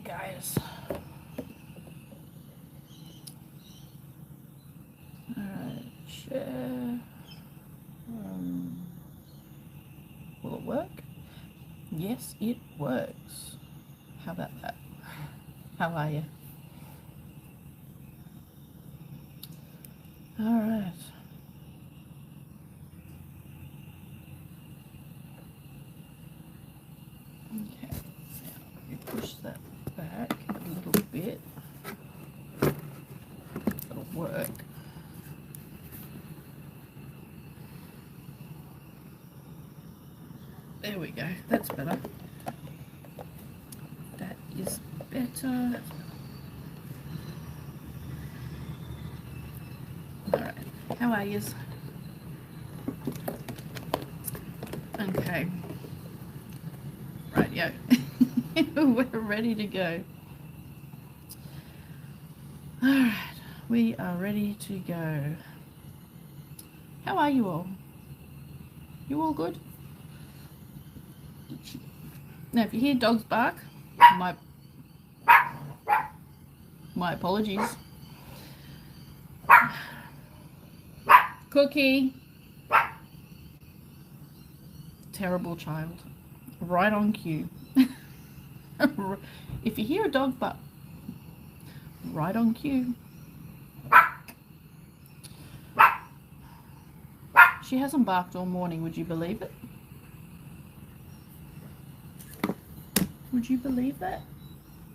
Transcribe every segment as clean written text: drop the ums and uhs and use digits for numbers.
guys. Alright, share. Will it work? Yes, it works. How about that? How are you? Alright. Okay, now you push that back a little bit. It'll work. There we go. That's better. That is better. Alright. How are yous? Okay. Right, yo. We're ready to go. Alright. We are ready to go. How are you all? You all good? Now, if you hear dogs bark, my apologies. Cookie. Terrible child. Right on cue. If you hear a dog bark, right on cue. She hasn't barked all morning, would you believe it? Would you believe that?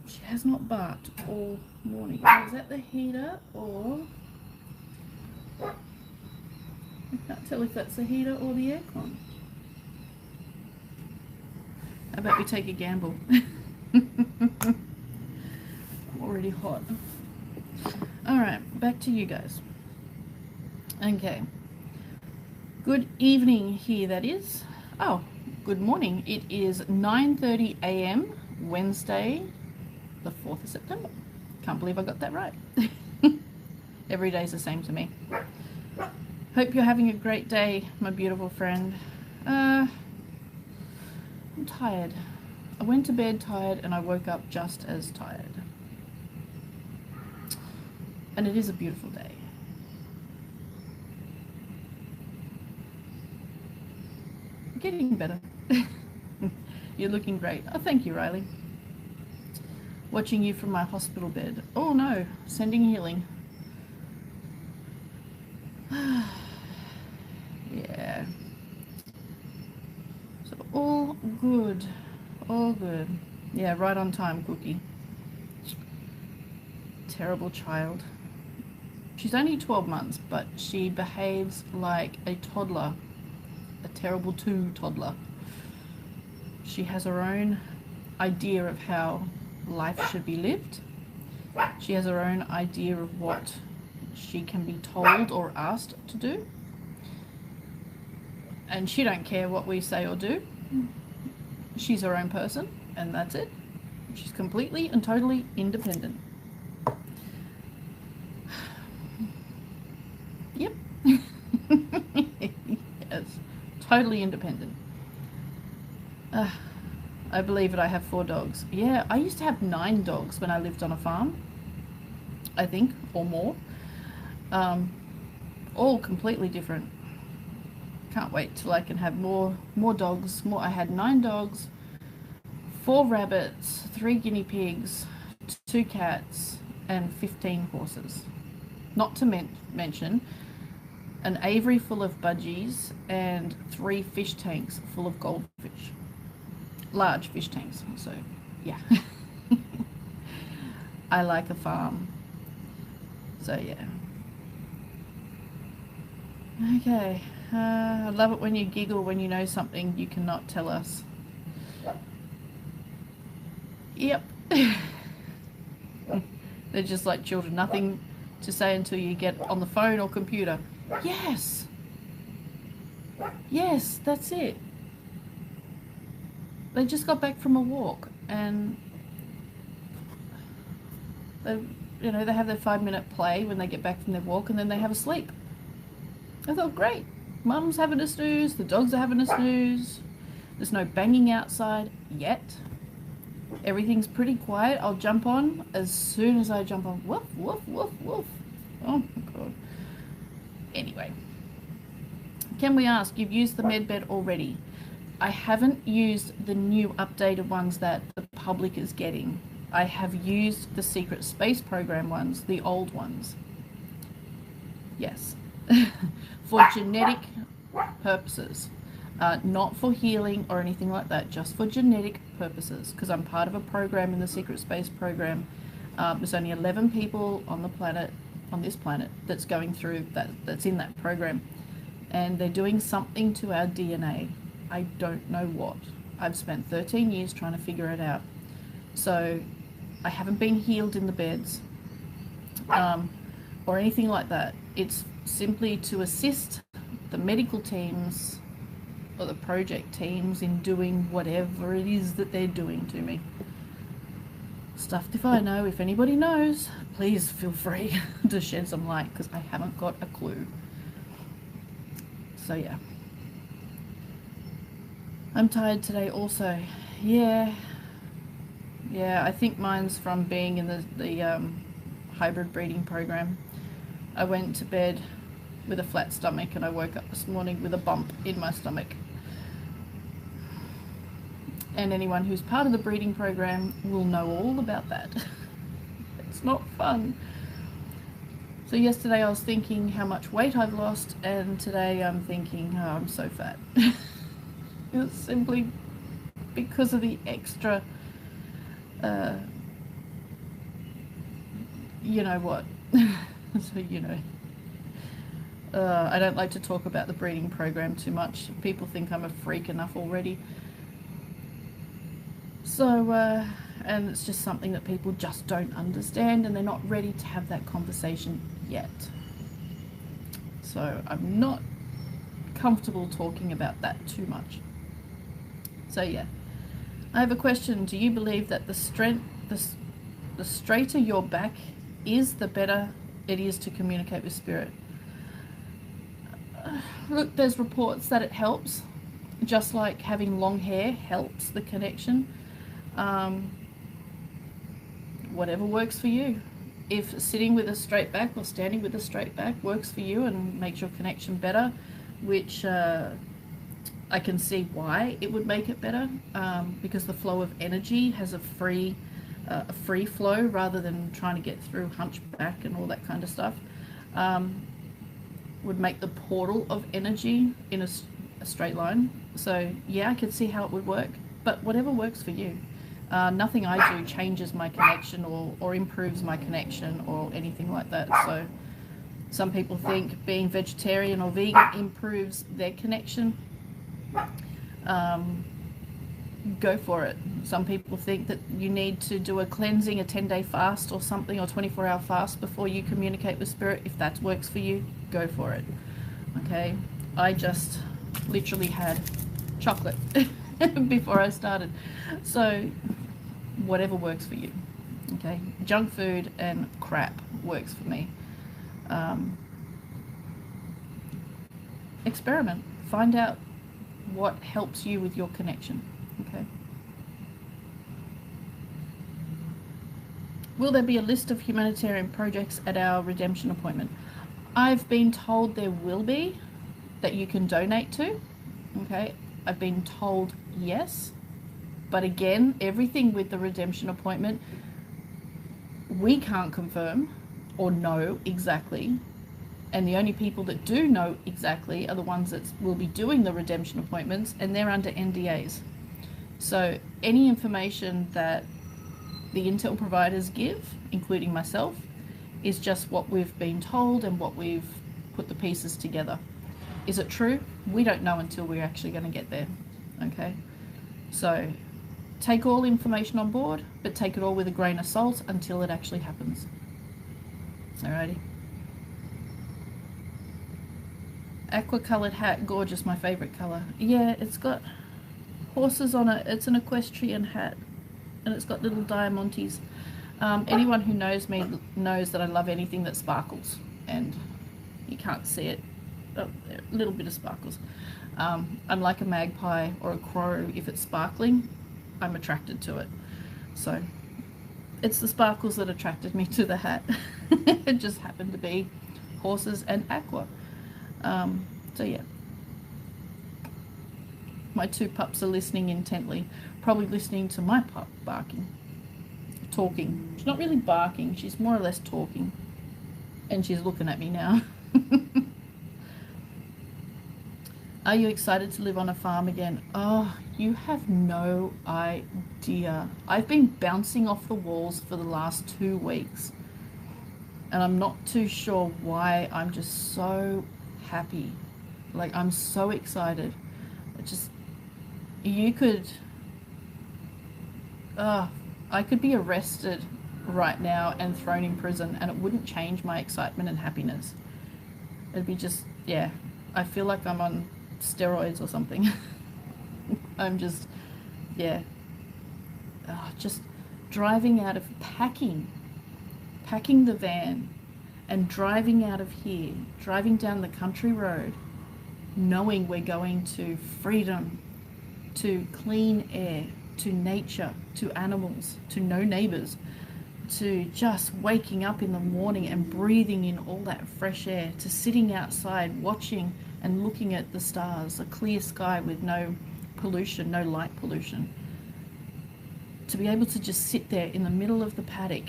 She has not barked all morning. Is that the heater or... I can't tell if that's the heater or the aircon. How about we take a gamble? I'm already hot. Alright, back to you guys. Okay. Good evening here, that is. Oh, good morning. It is 9:30 a.m. Wednesday, the 4th of September. Can't believe I got that right. Every day's the same to me. Hope you're having a great day, my beautiful friend. I'm tired. I went to bed tired and I woke up just as tired. And it is a beautiful day. Getting better. You're looking great. Oh, thank you, Riley. Watching you from my hospital bed. Oh no, sending healing. Yeah. So all good. All good. Yeah, right on time, Cookie. Terrible child. She's only 12 months, but she behaves like a toddler. A terrible toddler. She has her own idea of how life should be lived. She has her own idea of what she can be told or asked to do. And she don't care what we say or do. She's her own person, and that's it. She's completely and totally independent. Yep. Yes. Totally independent. I believe it, I have 4 dogs. Yeah, I used to have 9 dogs when I lived on a farm, I think, or more. All completely different. Can't wait till I can have more dogs. I had 9 dogs, 4 rabbits, 3 guinea pigs, 2 cats, and 15 horses. Not to mention an aviary full of budgies and 3 fish tanks full of goldfish. Large fish tanks, so yeah. I like a farm. So yeah. Okay. I love it when you giggle when you know something you cannot tell us. Yep. They're just like children. Nothing to say until you get on the phone or computer. Yes. Yes, that's it. They just got back from a walk and they have their 5-minute play when they get back from their walk, and then they have a sleep. I thought, great. Mum's having a snooze, the dogs are having a snooze. There's no banging outside yet. Everything's pretty quiet. I'll jump on. As soon as I jump on, woof, woof, woof, woof. Oh my God. Anyway, can we ask, you've used the med bed already? I haven't used the new updated ones that the public is getting. I have used the Secret Space Program ones, the old ones. Yes. For genetic purposes. Not for healing or anything like that, just for genetic purposes, because I'm part of a program in the Secret Space Program. There's only 11 people on the planet, on this planet, that's going through that's in that program, and they're doing something to our DNA. I don't know what. I've spent 13 years trying to figure it out. So I haven't been healed in the beds or anything like that. It's simply to assist the medical teams or the project teams in doing whatever it is that they're doing to me. Stuffed if I know. If anybody knows, please feel free to shed some light, because I haven't got a clue. So yeah. I'm tired today also. Yeah, I think mine's from being in the hybrid breeding program. I went to bed with a flat stomach and I woke up this morning with a bump in my stomach. And anyone who's part of the breeding program will know all about that. It's not fun. So yesterday I was thinking how much weight I've lost, and today I'm thinking, oh, I'm so fat. It's simply because of the extra, you know what. So you know. I don't like to talk about the breeding program too much. People think I'm a freak enough already. So, and it's just something that people just don't understand, and they're not ready to have that conversation yet. So I'm not comfortable talking about that too much. So yeah, I have a question. Do you believe that the straighter your back is, the better it is to communicate with spirit? Look, there's reports that it helps, just like having long hair helps the connection. Whatever works for you. If sitting with a straight back or standing with a straight back works for you and makes your connection better, which I can see why it would make it better, because the flow of energy has a free flow rather than trying to get through hunchback and all that kind of stuff. Would make the portal of energy in a straight line. So yeah, I could see how it would work, but whatever works for you. Nothing I do changes my connection or improves my connection or anything like that. So some people think being vegetarian or vegan improves their connection. Go for it. Some people think that you need to do a cleansing, a 10-day fast or something, or 24-hour fast before you communicate with spirit. If that works for you, go for it. Okay, I just literally had chocolate before I started. So whatever works for you. Okay, junk food and crap works for me. Experiment. Find out what helps you with your connection. Okay. Will there be a list of humanitarian projects at our redemption appointment? I've been told there will be, that you can donate to. Okay, I've been told yes, but again, everything with the redemption appointment, we can't confirm or know exactly, and the only people that do know exactly are the ones that will be doing the redemption appointments, and they're under NDAs. So any information that the intel providers give, including myself, is just what we've been told and what we've put the pieces together. Is it true? We don't know until we're actually going to get there. Okay, so take all information on board, but take it all with a grain of salt until it actually happens. Alrighty. Aqua colored hat, gorgeous, my favorite color. Yeah, it's got horses on it. It's an equestrian hat, and it's got little diamantes. Anyone who knows me knows that I love anything that sparkles, and you can't see it. A little bit of sparkles. I'm like a magpie or a crow. If it's sparkling, I'm attracted to it. So it's the sparkles that attracted me to the hat. It just happened to be horses and aqua. So yeah, my two pups are listening intently, probably listening to my pup barking, talking. She's not really barking, she's more or less talking, and she's looking at me now. Are you excited to live on a farm again? Oh, you have no idea. I've been bouncing off the walls for the last 2 weeks, and I'm not too sure why. I'm just so happy. Like, I'm so excited. You could, I could be arrested right now and thrown in prison, and it wouldn't change my excitement and happiness. It'd be just, yeah, I feel like I'm on steroids or something. I'm just, yeah, just driving out of, packing the van and driving out of here, driving down the country road, knowing we're going to freedom, to clean air, to nature, to animals, to no neighbors, to just waking up in the morning and breathing in all that fresh air, to sitting outside watching and looking at the stars, a clear sky with no pollution, no light pollution. To be able to just sit there in the middle of the paddock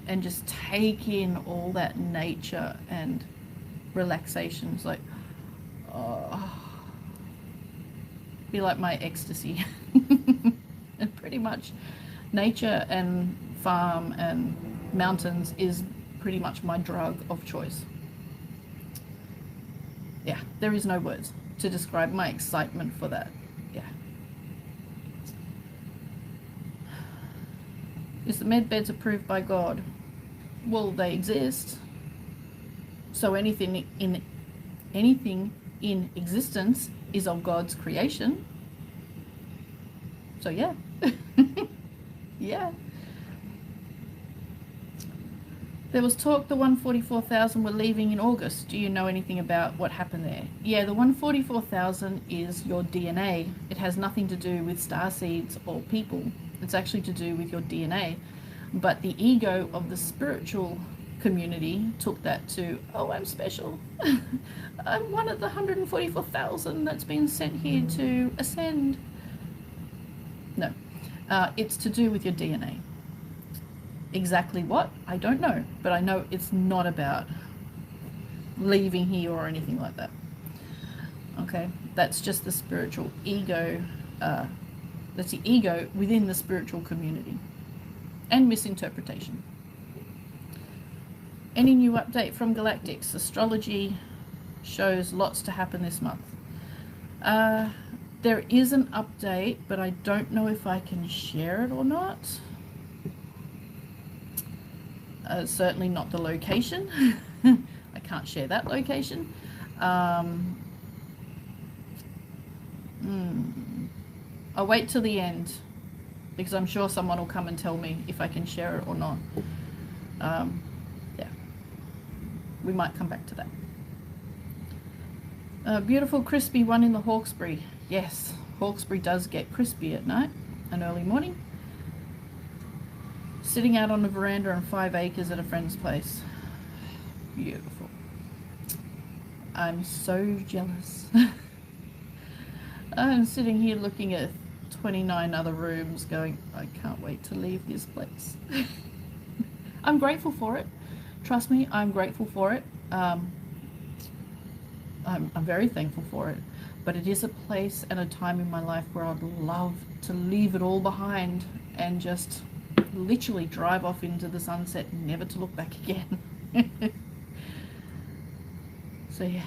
and just take in all that nature and relaxation. It's like, oh, be like my ecstasy. And pretty much nature and farm and mountains is pretty much my drug of choice. Yeah, there is no words to describe my excitement for that. Yeah. Is the med beds approved by God? Well, they exist. So anything in existence is of God's creation. So yeah. Yeah. There was talk the 144,000 were leaving in August. Do you know anything about what happened there? Yeah, the 144,000 is your DNA. It has nothing to do with starseeds or people. It's actually to do with your DNA. But the ego of the spiritual community took that to, oh, I'm special. I'm one of the 144,000 that's been sent here to ascend. No, it's to do with your DNA. Exactly what? I don't know, but I know it's not about leaving here or anything like that. Okay, that's just the spiritual ego. That's the ego within the spiritual community, and misinterpretation. Any new update from Galactics? Astrology shows lots to happen this month. There is an update, but I don't know if I can share it or not. Certainly not the location. I can't share that location. I'll wait till the end, because I'm sure someone will come and tell me if I can share it or not. Yeah, we might come back to that. Beautiful crispy one in the Hawkesbury. Yes, Hawkesbury does get crispy at night and early morning. Sitting out on a veranda on 5 acres at a friend's place. Beautiful. I'm so jealous. I'm sitting here looking at 29 other rooms going, I can't wait to leave this place. I'm grateful for it. Trust me, I'm grateful for it. I'm very thankful for it. But it is a place and a time in my life where I'd love to leave it all behind and just literally drive off into the sunset, never to look back again. So yeah,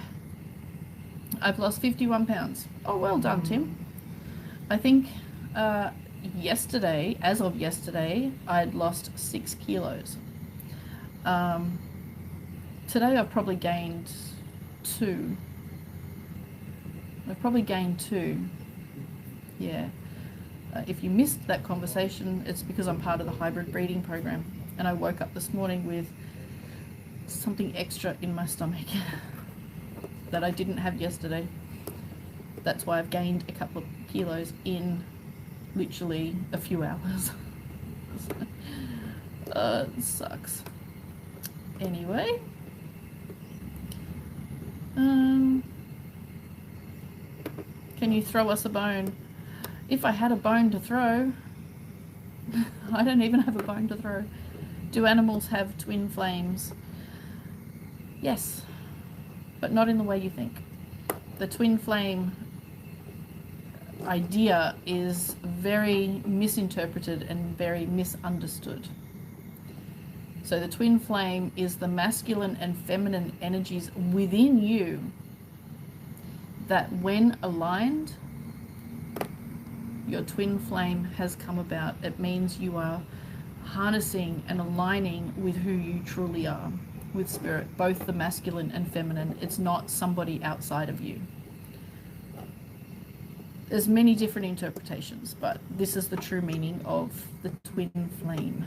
I've lost 51 pounds. Oh, well done, Tim. I think yesterday, as of yesterday, I'd lost 6 kilos. Today I've probably gained 2. I've probably gained 2. Yeah. If you missed that conversation, it's because I'm part of the hybrid breeding program, and I woke up this morning with something extra in my stomach that I didn't have yesterday. That's why I've gained a couple of kilos in literally a few hours. It sucks. Anyway. Can you throw us a bone? If I had a bone to throw. I don't even have a bone to throw. Do animals have twin flames? Yes, but not in the way you think. The twin flame idea is very misinterpreted and very misunderstood. So the twin flame is the masculine and feminine energies within you that when aligned, your twin flame has come about. It means you are harnessing and aligning with who you truly are, with spirit, both the masculine and feminine. It's not somebody outside of you. There's many different interpretations, but this is the true meaning of the twin flame.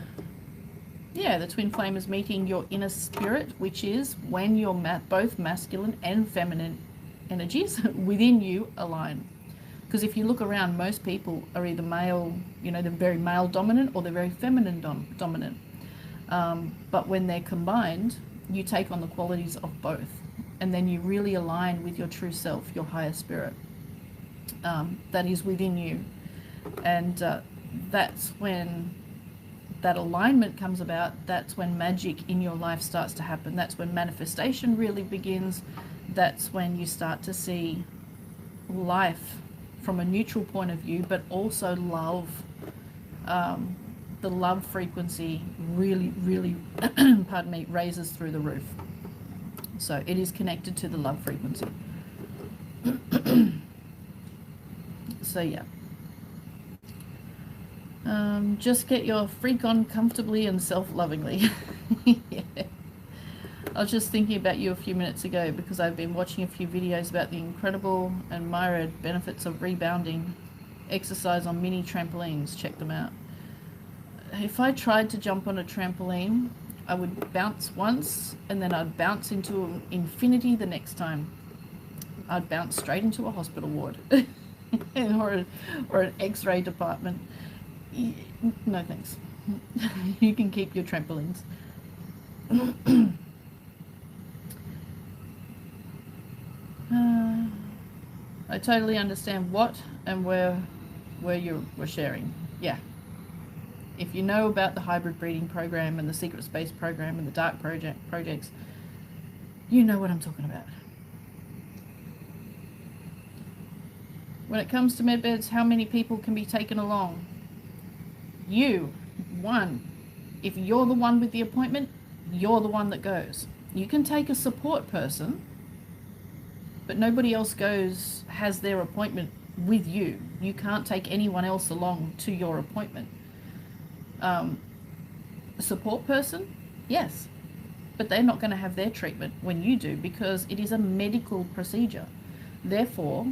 Yeah, the twin flame is meeting your inner spirit, which is when your both masculine and feminine energies within you align. Because if you look around, most people are either male, you know, they're very male dominant, or they're very feminine dominant. But when they're combined, you take on the qualities of both. And then you really align with your true self, your higher spirit that is within you. And that's when that alignment comes about. That's when magic in your life starts to happen. That's when manifestation really begins. That's when you start to see life from a neutral point of view, but also love. The love frequency really, really, pardon me, raises through the roof. So it is connected to the love frequency. So yeah. Just get your freak on comfortably and self-lovingly. Yeah. I was just thinking about you a few minutes ago because I've been watching a few videos about the incredible and myriad benefits of rebounding exercise on mini trampolines. Check them out. If I tried to jump on a trampoline, I would bounce once and then I'd bounce into infinity the next time. I'd bounce straight into a hospital ward or an x-ray department. No thanks. You can keep your trampolines. I totally understand what and where you were sharing. Yeah. If you know about the hybrid breeding program and the secret space program and the dark projects, you know what I'm talking about. When it comes to medbeds, how many people can be taken along? You, one. If you're the one with the appointment, you're the one that goes. You can take a support person, but nobody else has their appointment with you. You can't take anyone else along to your appointment. A support person, yes, but they're not going to have their treatment when you do, because it is a medical procedure. Therefore,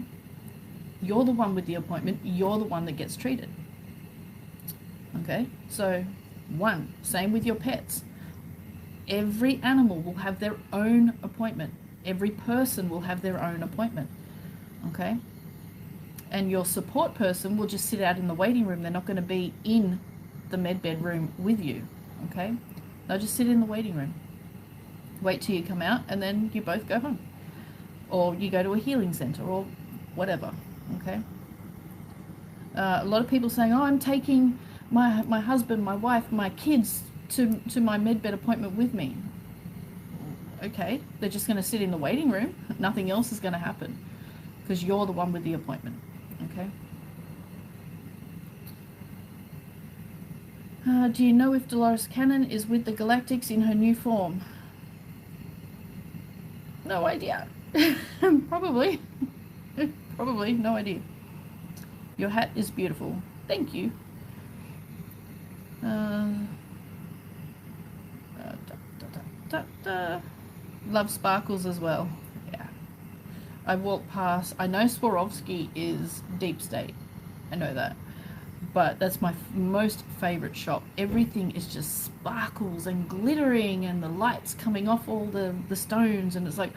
you're the one with the appointment, you're the one that gets treated. Okay, so one, same with your pets. Every animal will have their own appointment. Every person will have their own appointment. Okay, and your support person will just sit out in the waiting room. They're not going to be in the medbed room with you. Okay, they'll just sit in the waiting room, wait till you come out, and then you both go home, or you go to a healing center or whatever. Okay, a lot of people saying, oh, I'm taking my husband, my wife, my kids to my medbed appointment with me. Okay, they're just going to sit in the waiting room. Nothing else is going to happen because you're the one with the appointment. Okay. Do you know if Dolores Cannon is with the Galactics in her new form? No idea. Probably. Probably, no idea. Your hat is beautiful. Thank you. Love sparkles as well. Yeah. I walk past. I know Swarovski is deep state. I know that. But that's my most favorite shop. Everything is just sparkles and glittering and the lights coming off all the stones, and it's like,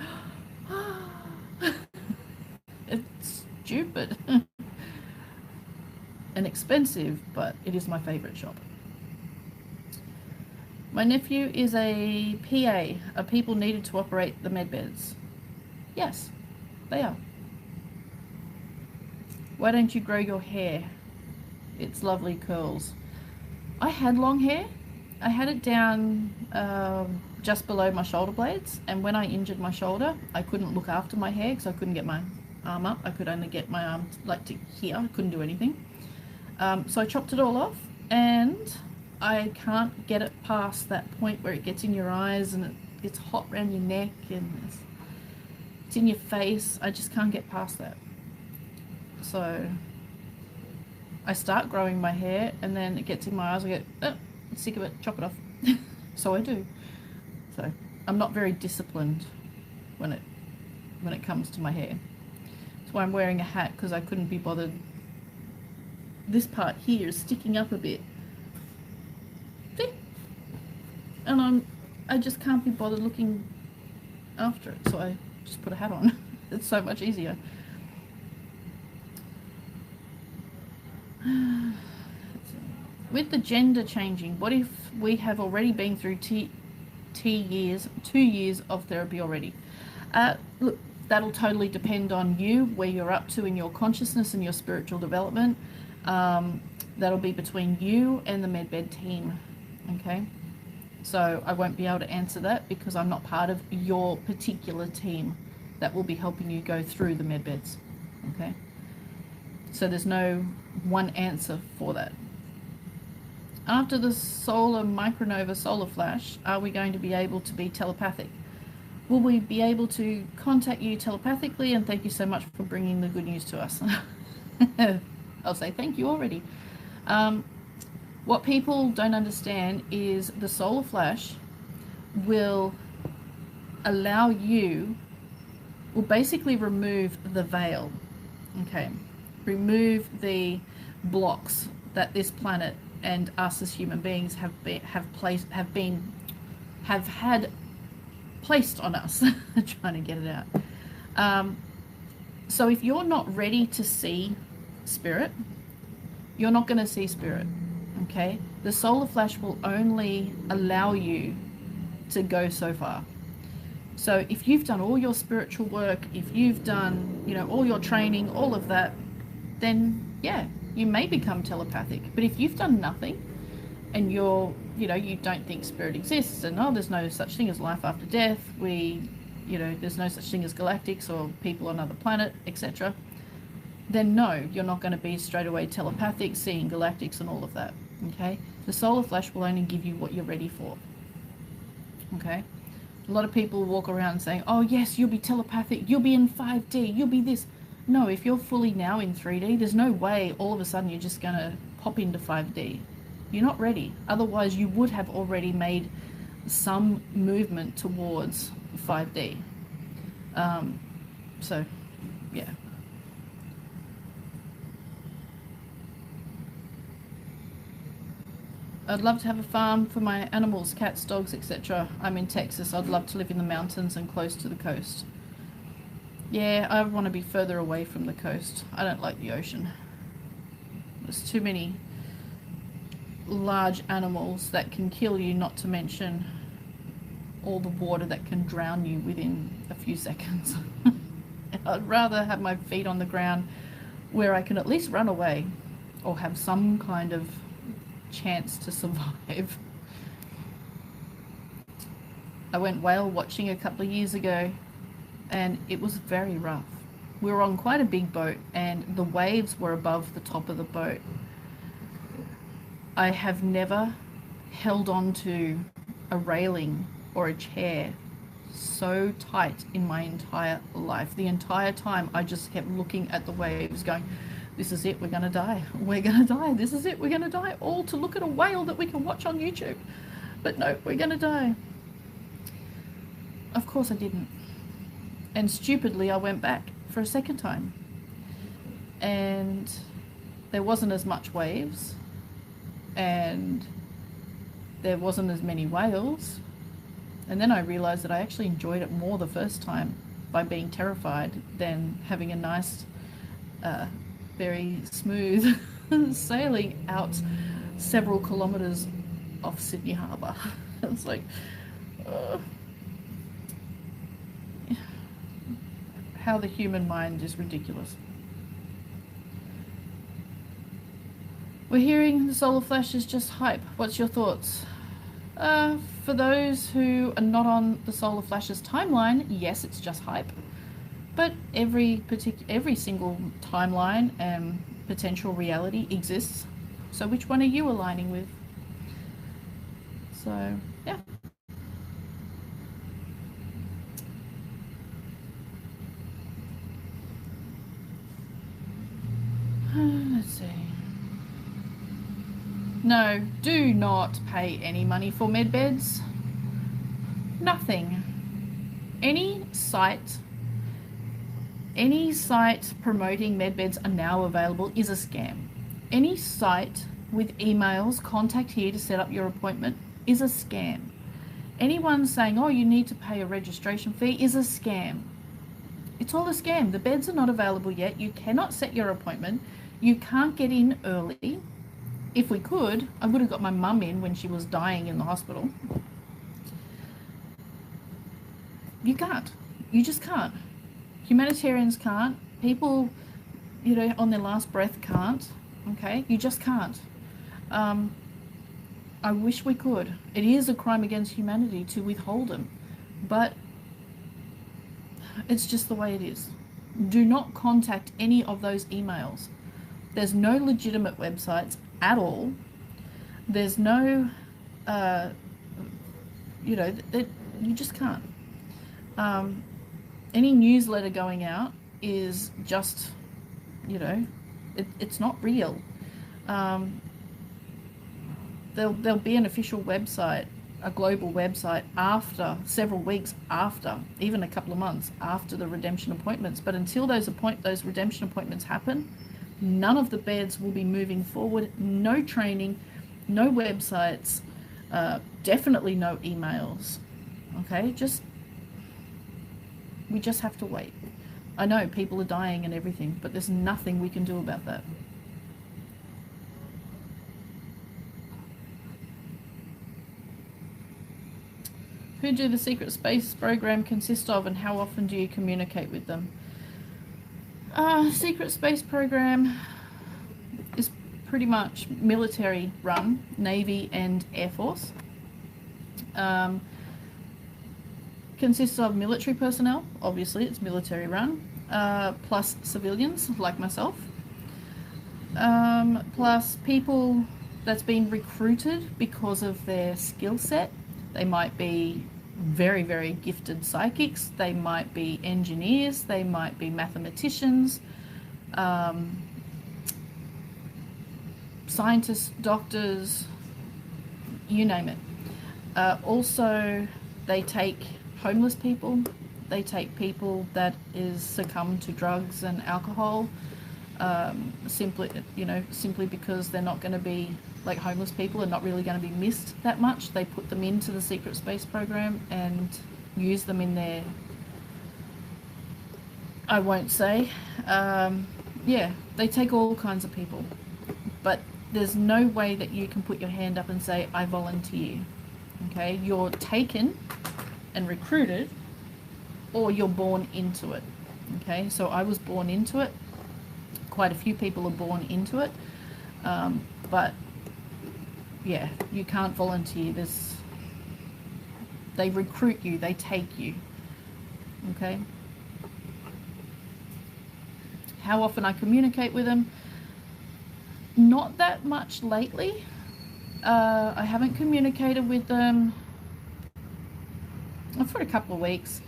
it's stupid and expensive, but it is my favorite shop. My nephew is a PA. Are people needed to operate the med beds? Yes, they are. Why don't you grow your hair? It's lovely curls. I had long hair. I had it down just below my shoulder blades, and when I injured my shoulder, I couldn't look after my hair because I couldn't get my arm up. I could only get my arm like to here. I couldn't do anything. So I chopped it all off, and I can't get it past that point where it gets in your eyes and it gets hot around your neck and it's in your face. I just can't get past that. So I start growing my hair, and then it gets in my eyes. I go, oh, I'm sick of it, chop it off. So I do. So I'm not very disciplined when it comes to my hair. That's why I'm wearing a hat, because I couldn't be bothered. This part here is sticking up a bit. See? And I just can't be bothered looking after it, so I just put a hat on. It's so much easier. With the gender changing, what if we have already been through 2 years of therapy already? Look, that'll totally depend on you, where you're up to in your consciousness and your spiritual development. That'll be between you and the medbed team, okay? So I won't be able to answer that because I'm not part of your particular team that will be helping you go through the medbeds, okay? So there's no one answer for that. After the solar micronova solar flash, are we going to be able to be telepathic? Will we be able to contact you telepathically? And thank you so much for bringing the good news to us. I'll say thank you already. What people don't understand is the solar flash will allow you, will basically remove the veil, okay? Remove the blocks that this planet and us as human beings have had placed on us. Trying to get it out. So if you're not ready to see spirit, you're not going to see spirit, okay? The solar flash will only allow you to go so far. So if you've done all your spiritual work, if you've done, you know, all your training, all of that, then yeah, you may become telepathic. But if you've done nothing and you're, you know, you don't think spirit exists, and oh, there's no such thing as life after death, there's no such thing as galactics or people on another planet, etc., then no, you're not going to be straight away telepathic, seeing galactics and all of that, okay? The solar flash will only give you what you're ready for, okay? A lot of people walk around saying, oh yes, you'll be telepathic, you'll be in 5D, you'll be this. No, if you're fully now in 3D, there's no way all of a sudden you're just going to pop into 5D. You're not ready. Otherwise, you would have already made some movement towards 5D. So, yeah. I'd love to have a farm for my animals, cats, dogs, etc. I'm in Texas. I'd love to live in the mountains and close to the coast. Yeah, I want to be further away from the coast. I don't like the ocean. There's too many large animals that can kill you, not to mention all the water that can drown you within a few seconds. I'd rather have my feet on the ground where I can at least run away or have some kind of chance to survive. I went whale watching a couple of years ago, and it was very rough. We were on quite a big boat, and the waves were above the top of the boat. I have never held on to a railing or a chair so tight in my entire life. The entire time I just kept looking at the waves going, this is it, we're gonna die, we're gonna die, this is it, we're gonna die, all to look at a whale that we can watch on YouTube. But no, we're gonna die. Of course I didn't. And stupidly I went back for a second time, and there wasn't as much waves, and there wasn't as many whales. And then I realized that I actually enjoyed it more the first time by being terrified than having a nice very smooth sailing out several kilometers off Sydney Harbour. It's like, uh, how the human mind is ridiculous. We're hearing the solar flash is just hype. What's your thoughts? For those who are not on the solar flash's timeline, yes, it's just hype. But every single timeline and potential reality exists. So which one are you aligning with? So, yeah. Let's see. No, do not pay any money for med beds. Nothing. Any site promoting med beds are now available is a scam. Any site with emails, contact here to set up your appointment, is a scam. Anyone saying, oh, you need to pay a registration fee, is a scam. It's all a scam. The beds are not available yet. You cannot set your appointment. You can't get in early. If we could, I would have got my mum in when she was dying in the hospital. You can't. You just can't. Humanitarians can't. People, you know, on their last breath can't. Okay? You just can't. I wish we could. It is a crime against humanity to withhold them. But it's just the way it is. Do not contact any of those emails. There's no legitimate websites at all. There's no, you know, you just can't. Any newsletter going out is just, you know, it's not real. There'll be an official website, a global website, after several weeks after, even a couple of months after the redemption appointments. But until those redemption appointments happen, none of the beds will be moving forward. No training, no websites, definitely no emails. Okay, we just have to wait. I know people are dying and everything, but there's nothing we can do about that. Who do the secret space program consist of, and how often do you communicate with them? Secret space program is pretty much military run, Navy and Air Force. Consists of military personnel, obviously it's military run, plus civilians like myself, plus people that's been recruited because of their skill set. They might be very, very gifted psychics, they might be engineers, they might be mathematicians, scientists, doctors, you name it. Also, they take homeless people, they take people that is succumbed to drugs and alcohol, simply because they're not going to be, like, homeless people are not really going to be missed that much. They put them into the secret space program and use them in their, I won't say, yeah, they take all kinds of people, but there's no way that you can put your hand up and say, I volunteer. Okay, you're taken and recruited, or you're born into it. Okay, so I was born into it. Quite a few people are born into it, but yeah, you can't volunteer. They recruit you, they take you. Okay, how often I communicate with them? Not that much lately. I haven't communicated with them for a couple of weeks.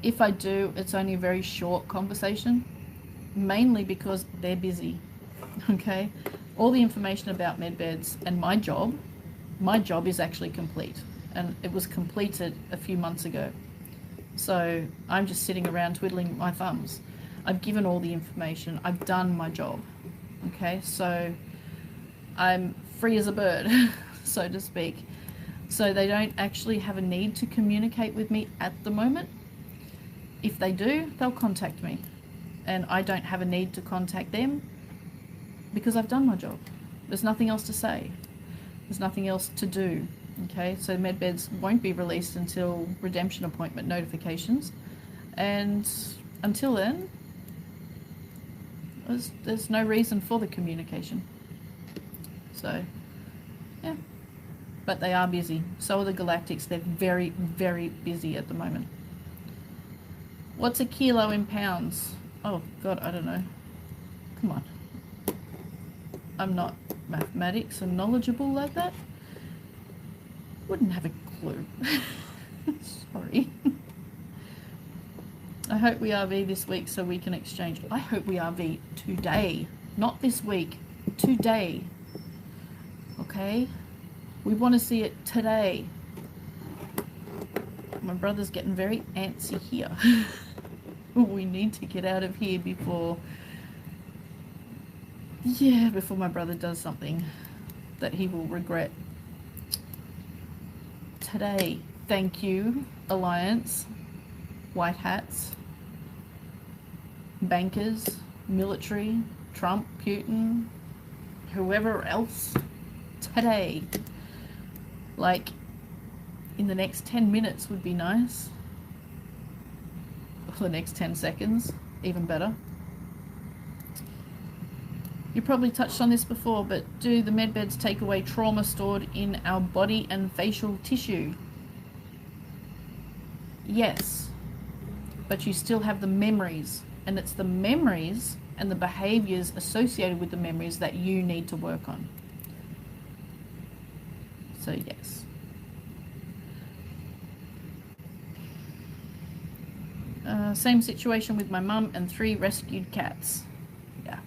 If I do, it's only a very short conversation, mainly because they're busy. Okay, all the information about medbeds and my job is actually complete, and it was completed a few months ago. So I'm just sitting around twiddling my thumbs. I've given all the information, I've done my job. Okay, so I'm free as a bird, so to speak. So they don't actually have a need to communicate with me at the moment. If they do, they'll contact me, and I don't have a need to contact them because I've done my job. There's nothing else to say. There's nothing else to do. Okay, so medbeds won't be released until redemption appointment notifications, and until then, there's no reason for the communication. So, yeah. But they are busy. So are the Galactics. They're very, very busy at the moment. What's a kilo in pounds? Oh, God, I don't know. Come on. I'm not mathematics and knowledgeable like that. Wouldn't have a clue. Sorry. I hope we RV this week so we can exchange. I hope we RV today. Not this week. Today. Okay? We want to see it today. My brother's getting very antsy here. We need to get out of here before my brother does something that he will regret. Today. Thank you, Alliance, White Hats, bankers, military, Trump, Putin, whoever else. Today. Like, in the next 10 minutes would be nice. For the next 10 seconds, even better. You probably touched on this before, but do the medbeds take away trauma stored in our body and facial tissue? Yes. But you still have the memories, and it's the memories and the behaviors associated with the memories that you need to work on. So yes. Same situation with my mum and 3 rescued cats. Yeah.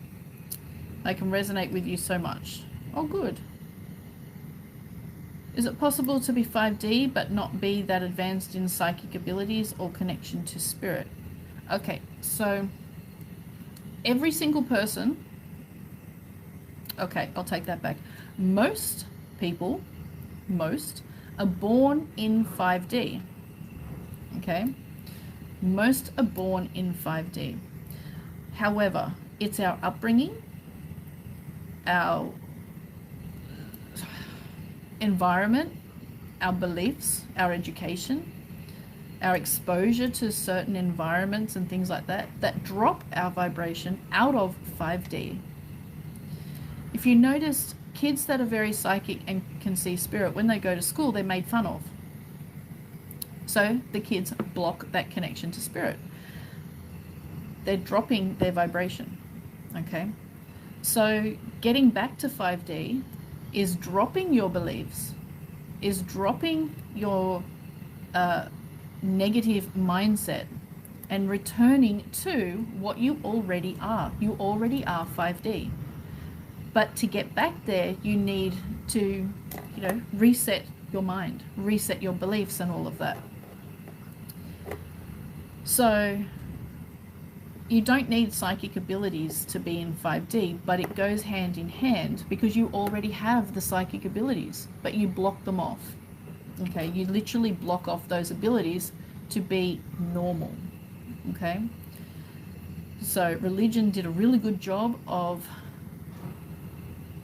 I can resonate with you so much. Oh, good. Is it possible to be 5D but not be that advanced in psychic abilities or connection to spirit? Okay, so every single person... Okay, I'll take that back. Most people, are born in 5D. Okay? Most are born in 5D. However, it's our upbringing, our environment, our beliefs, our education, our exposure to certain environments and things like that, that drop our vibration out of 5D. If you notice, kids that are very psychic and can see spirit, when they go to school, they're made fun of. So the kids block that connection to spirit. They're dropping their vibration. Okay? So getting back to 5D is dropping your beliefs, is dropping your negative mindset and returning to what you already are. You already are 5D. But to get back there, you need to, reset your mind, reset your beliefs and all of that. So you don't need psychic abilities to be in 5D, but it goes hand in hand because you already have the psychic abilities, but you block them off. Okay, you literally block off those abilities to be normal. Okay, so religion did a really good job of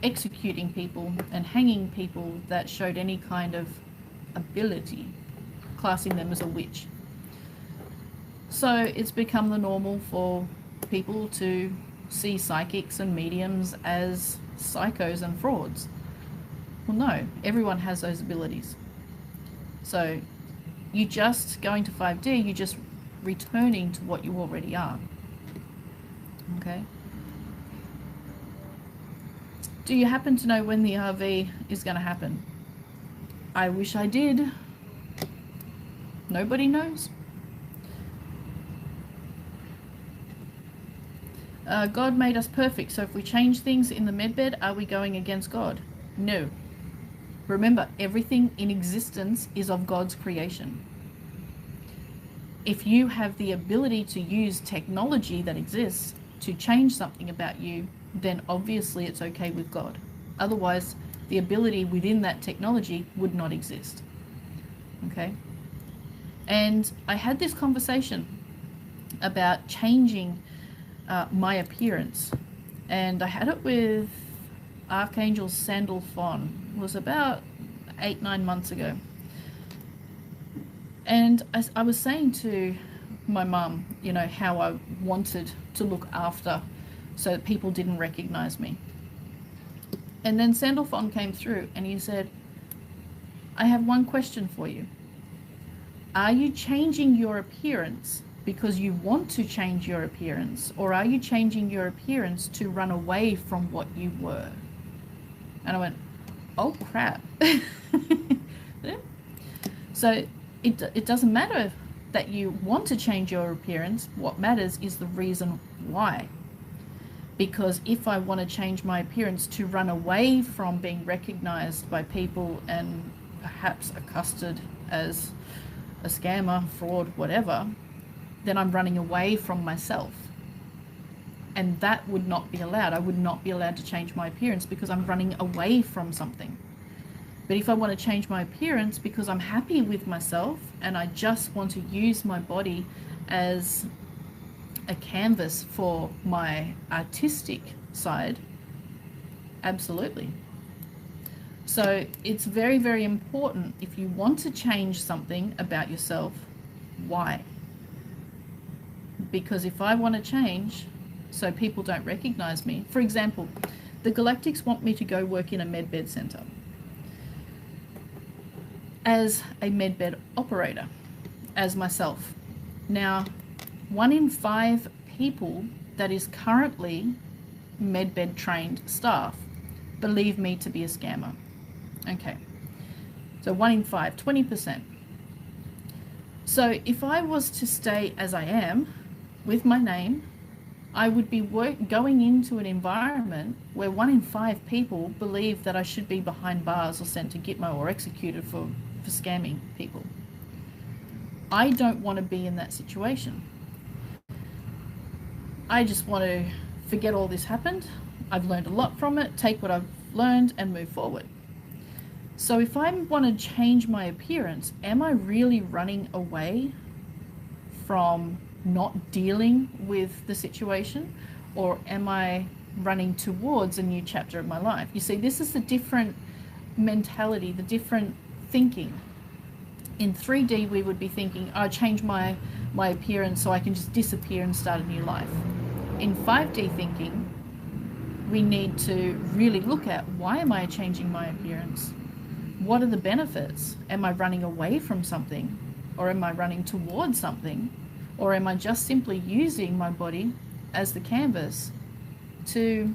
executing people and hanging people that showed any kind of ability, classing them as a witch. So it's become the normal for people to see psychics and mediums as psychos and frauds. Well, no, everyone has those abilities. So you just going to 5D, you're just returning to what you already are. Okay? Do you happen to know when the RV is going to happen? I wish I did. Nobody knows. God made us perfect, so if we change things in the medbed, are we going against God? No. Remember, everything in existence is of God's creation. If you have the ability to use technology that exists to change something about you, then obviously it's okay with God. Otherwise, the ability within that technology would not exist. Okay? And I had this conversation about changing my appearance, and I had it with Archangel Sandalphon was about 8-9 months ago. And I was saying to my mum, you know, how I wanted to look after so that people didn't recognize me. And then Sandalphon came through and he said, I have one question for you. Are you changing your appearance because you want to change your appearance, or are you changing your appearance to run away from what you were? And I went, oh crap. So it doesn't matter that you want to change your appearance. What matters is the reason why. Because if I want to change my appearance to run away from being recognized by people and perhaps accosted as a scammer, fraud, whatever, then I'm running away from myself. And that would not be allowed. I would not be allowed to change my appearance because I'm running away from something. But if I want to change my appearance because I'm happy with myself and I just want to use my body as a canvas for my artistic side, absolutely. So it's very, very important, if you want to change something about yourself, why? Because if I want to change so people don't recognize me, for example, the Galactics want me to go work in a medbed center as a medbed operator, as myself. Now, 1 in 5 people that is currently medbed trained staff believe me to be a scammer. Okay, so 1 in 5, 20%. So if I was to stay as I am with my name, I would be going into an environment where 1 in 5 people believe that I should be behind bars or sent to Gitmo or executed for scamming people. I don't want to be in that situation. I just want to forget all this happened. I've learned a lot from it, take what I've learned and move forward. So if I want to change my appearance, am I really running away from not dealing with the situation, or am I running towards a new chapter of my life? You see, this is the different mentality, the different thinking. In 3D, we would be thinking, oh, change my appearance so I can just disappear and start a new life. In 5D thinking, we need to really look at, why am I changing my appearance? What are the benefits? Am I running away from something, or am I running towards something? Or am I just simply using my body as the canvas to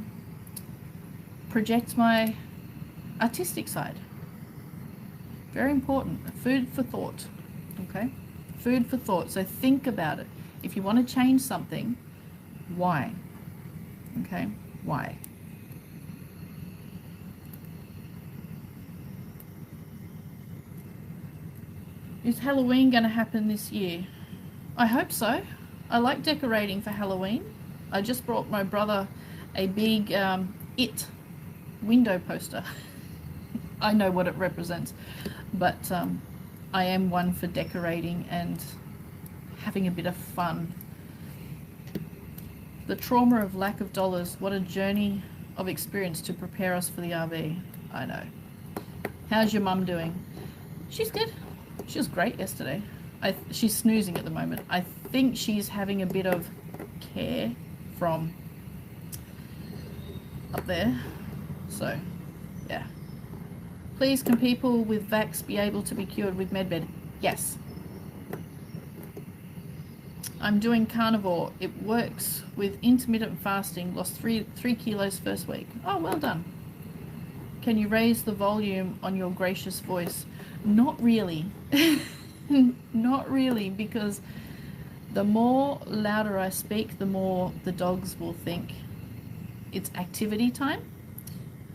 project my artistic side? Very important. Food for thought. Okay? Food for thought. So think about it. If you want to change something, why? Okay? Why? Is Halloween going to happen this year? I hope so. I like decorating for Halloween. I just brought my brother a big It window poster. I know what it represents, but I am one for decorating and having a bit of fun. The trauma of lack of dollars, what a journey of experience to prepare us for the RV. I know. How's your mum doing? She's good. She was great yesterday. She's snoozing at the moment. I think she's having a bit of care from up there. So, yeah. Please, can people with vax be able to be cured with medbed? Yes. I'm doing carnivore. It works with intermittent fasting. Lost 3 kilos first week. Oh, well done. Can you raise the volume on your gracious voice? Not really. Not really, because the more louder I speak, the more the dogs will think it's activity time,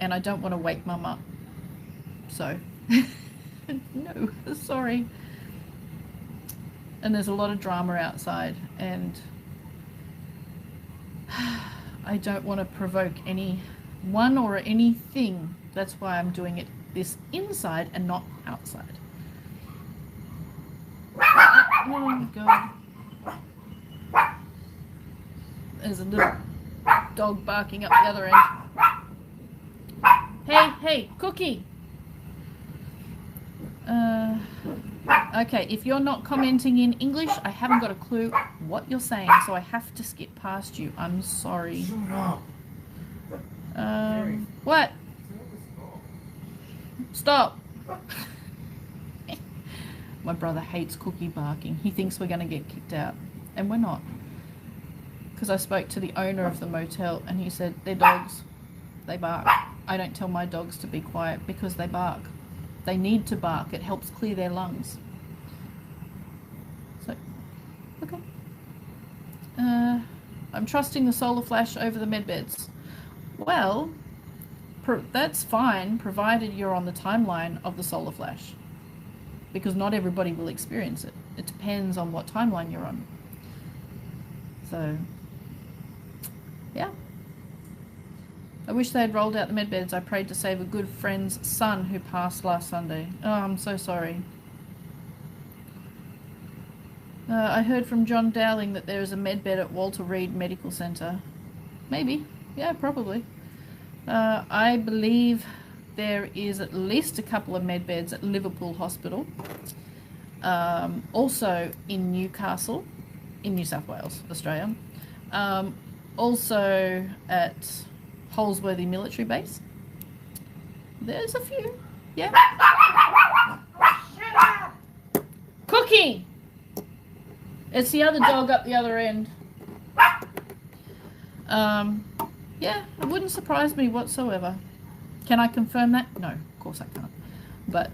and I don't want to wake mum up. So, no, sorry. And there's a lot of drama outside, and I don't want to provoke anyone or anything. That's why I'm doing this inside and not outside. Oh God. There's a little dog barking up the other end. Hey, Cookie. Okay, if you're not commenting in English, I haven't got a clue what you're saying, so I have to skip past you. I'm sorry. Shut up. What? Stop. My brother hates Cookie barking. He thinks we're going to get kicked out, and we're not. Because I spoke to the owner of the motel, and he said, they're dogs. They bark. I don't tell my dogs to be quiet because they bark. They need to bark. It helps clear their lungs. So, okay. I'm trusting the solar flash over the med beds. Well, that's fine, provided you're on the timeline of the solar flash. Because not everybody will experience it. It depends on what timeline you're on. So, yeah. I wish they had rolled out the med beds. I prayed to save a good friend's son who passed last Sunday. Oh, I'm so sorry. I heard from John Dowling that there is a med bed at Walter Reed Medical Centre. Maybe. Yeah, probably. I believe there is at least a couple of med beds at Liverpool Hospital. Also in Newcastle, in New South Wales, Australia. Also at Holsworthy Military Base. There's a few. Yeah. Cookie! It's the other dog up the other end. Yeah, it wouldn't surprise me whatsoever. Can I confirm that? No, of course I can't. But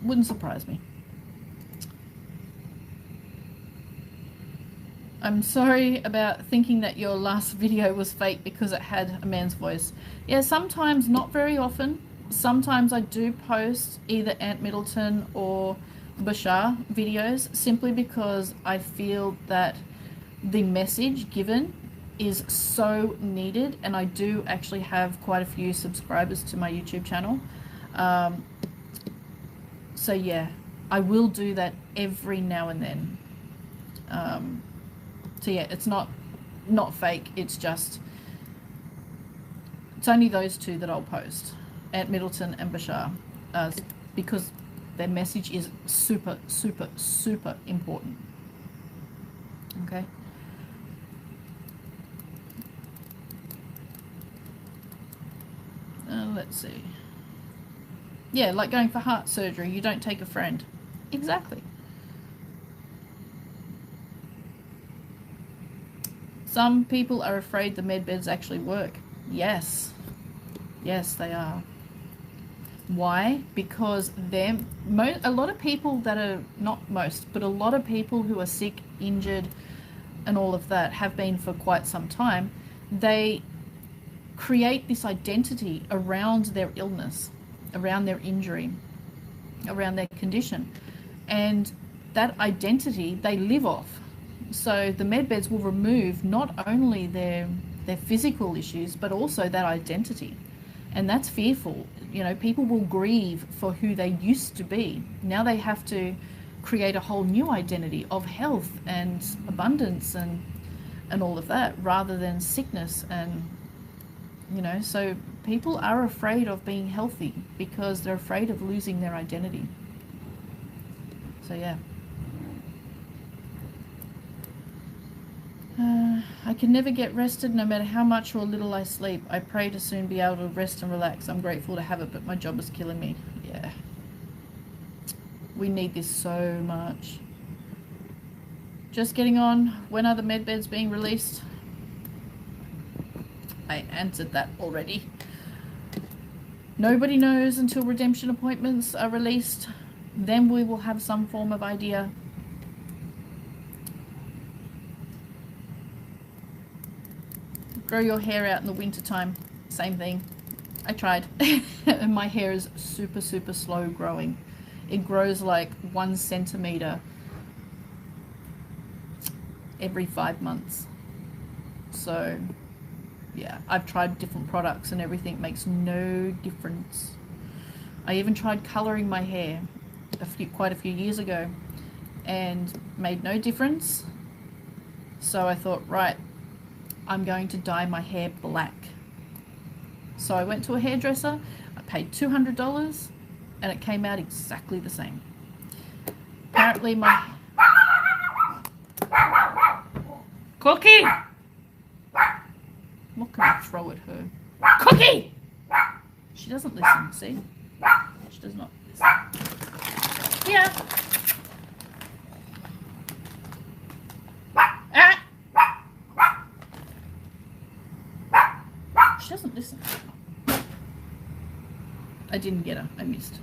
wouldn't surprise me. I'm sorry about thinking that your last video was fake because it had a man's voice. Yeah, sometimes, not very often. Sometimes I do post either Aunt Middleton or Bashar videos simply because I feel that the message given is so needed, and I do actually have quite a few subscribers to my YouTube channel. So yeah, I will do that every now and then. So yeah, it's not fake, it's only those two that I'll post, Aunt Middleton and Bashar, because their message is super, super, super important. Okay. Let's see. Yeah, like going for heart surgery, you don't take a friend. Exactly. Some people are afraid the med beds actually work. Yes. Yes, they are. Why? Because a lot of people that are, not most, but a lot of people who are sick, injured, and all of that have been for quite some time, they create this identity around their illness, around their injury, around their condition. And that identity they live off. So the med beds will remove not only their physical issues, but also that identity. And that's fearful. You know, people will grieve for who they used to be. Now they have to create a whole new identity of health and abundance and all of that, rather than sickness. And, you know, so people are afraid of being healthy because they're afraid of losing their identity. So yeah. I can never get rested no matter how much or little I sleep. I pray to soon be able to rest and relax. I'm grateful to have it, but my job is killing me. Yeah. We need this so much. Just getting on. When are the med beds being released? I answered that already. Nobody knows until redemption appointments are released. Then we will have some form of idea. Grow your hair out in the winter time. Same thing. I tried. And my hair is super, super slow growing. It grows like 1 centimeter every 5 months. So yeah, I've tried different products and everything makes no difference. I even tried coloring my hair quite a few years ago and made no difference. So I thought, right, I'm going to dye my hair black. So I went to a hairdresser. paid $200 and it came out exactly the same. Apparently my... Cookie! What can I throw at her? Cookie! She doesn't listen, see? She does not listen. Yeah. Ah! She doesn't listen. I didn't get her. I missed.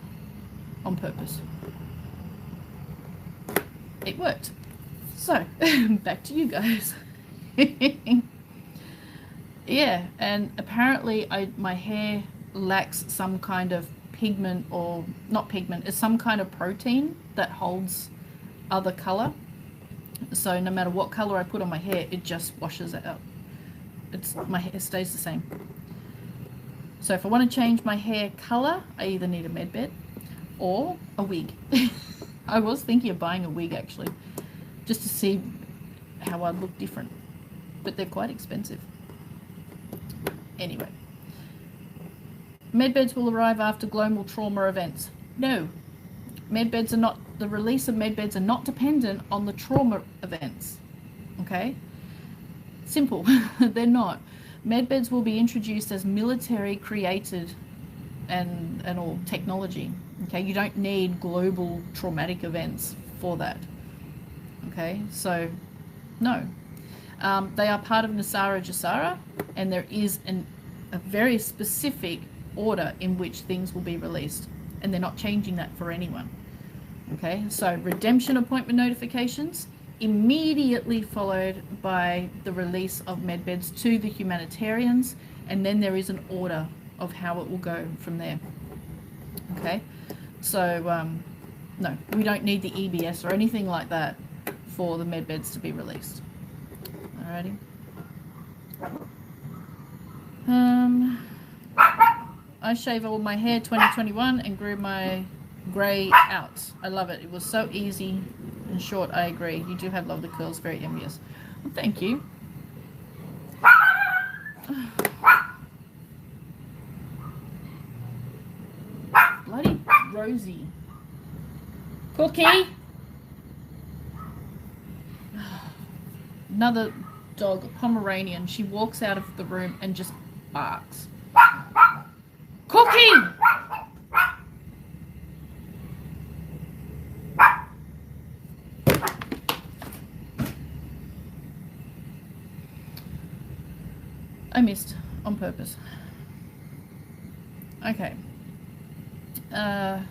On purpose. It worked. So, back to you guys. Yeah, and apparently my hair lacks some kind of pigment, or not pigment, it's some kind of protein that holds other color. So no matter what color I put on my hair, it just washes it out. My hair stays the same. So if I want to change my hair color, I either need a med bed or a wig. I was thinking of buying a wig actually, just to see how I'd look different, but they're quite expensive. Anyway, med beds will arrive after global trauma events. No, med beds are not, the release of med beds are not dependent on the trauma events. Okay, simple. They're not. Med beds will be introduced as military created and all technology. Okay, you don't need global traumatic events for that. Okay, so no. They are part of Nasara Jasara, and there is a very specific order in which things will be released, and they're not changing that for anyone. Okay, so redemption appointment notifications immediately followed by the release of medbeds to the humanitarians, and then there is an order of how it will go from there. Okay, so no, we don't need the EBS or anything like that for the medbeds to be released. Alrighty. I shave all my hair 2021 and grew my grey out. I love it. It was so easy and short. I agree. You do have lovely curls. Very envious. Well, thank you. Bloody Rosie. Cookie. Another dog, a Pomeranian. She walks out of the room and just barks. Cookie! I missed on purpose. Okay. How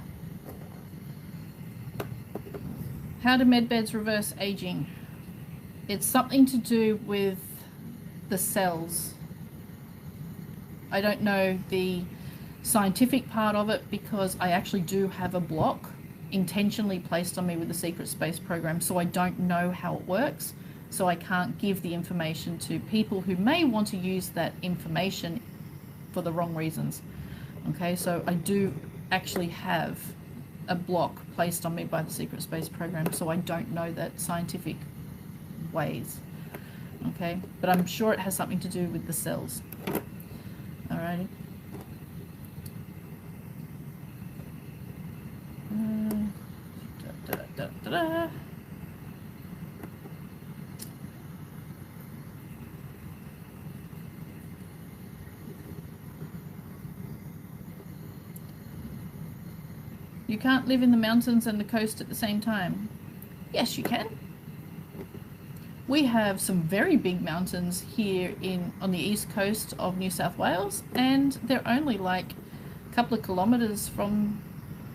do medbeds reverse aging? It's something to do with the cells. I don't know the scientific part of it because I actually do have a block intentionally placed on me with the secret space program, so I don't know how it works, so I can't give the information to people who may want to use that information for the wrong reasons. Okay, so I do actually have a block placed on me by the secret space program, so I don't know that scientific ways. Okay, but I'm sure it has something to do with the cells. Alrighty. You can't live in the mountains and the coast at the same time. Yes, you can. We have some very big mountains here on the east coast of New South Wales, and they're only like a couple of kilometers from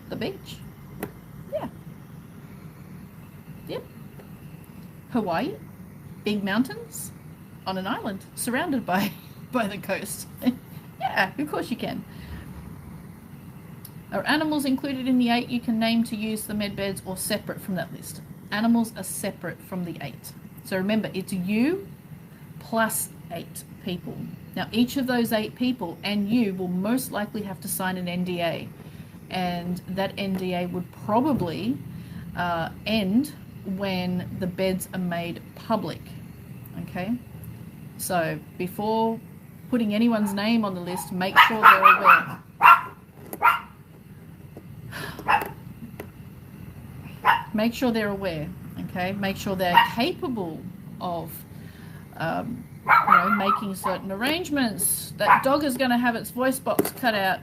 the beach. Yeah. Yep. Hawaii, big mountains on an island surrounded by the coast. Yeah, of course you can. Are animals included in the 8 you can name to use the medbeds, or separate from that list? Animals are separate from the 8. So remember, it's you plus 8 people. Now, each of those 8 people and you will most likely have to sign an NDA. And that NDA would probably end when the beds are made public. Okay? So before putting anyone's name on the list, make sure they're aware. make sure they're aware, okay? Make sure they're capable of, making certain arrangements. That dog is going to have its voice box cut out.